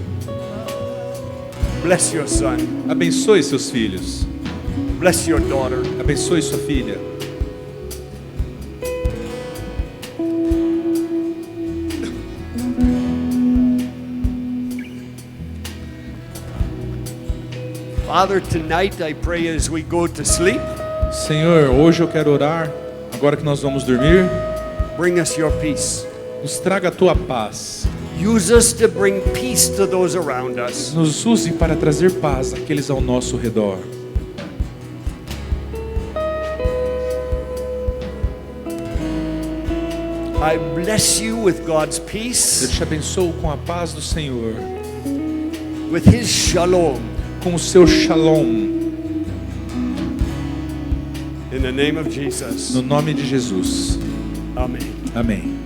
D: Bless your son.
B: Abençoe seus filhos,
D: Bless your daughter.
B: abençoe sua filha.
D: Father, tonight I pray as we go to sleep,
B: Senhor, hoje eu quero orar, agora que nós vamos dormir,
D: bring us your peace.
B: nos traga a tua paz.
D: Use us to bring peace to those around us.
B: Nos use para trazer paz àqueles ao nosso redor.
D: I bless you with God's
B: Eu
D: peace,
B: te abençoo com a paz do Senhor,
D: with His shalom.
B: com o seu shalom,
D: In the name of Jesus.
B: no nome de Jesus.
D: Amen.
B: Amém.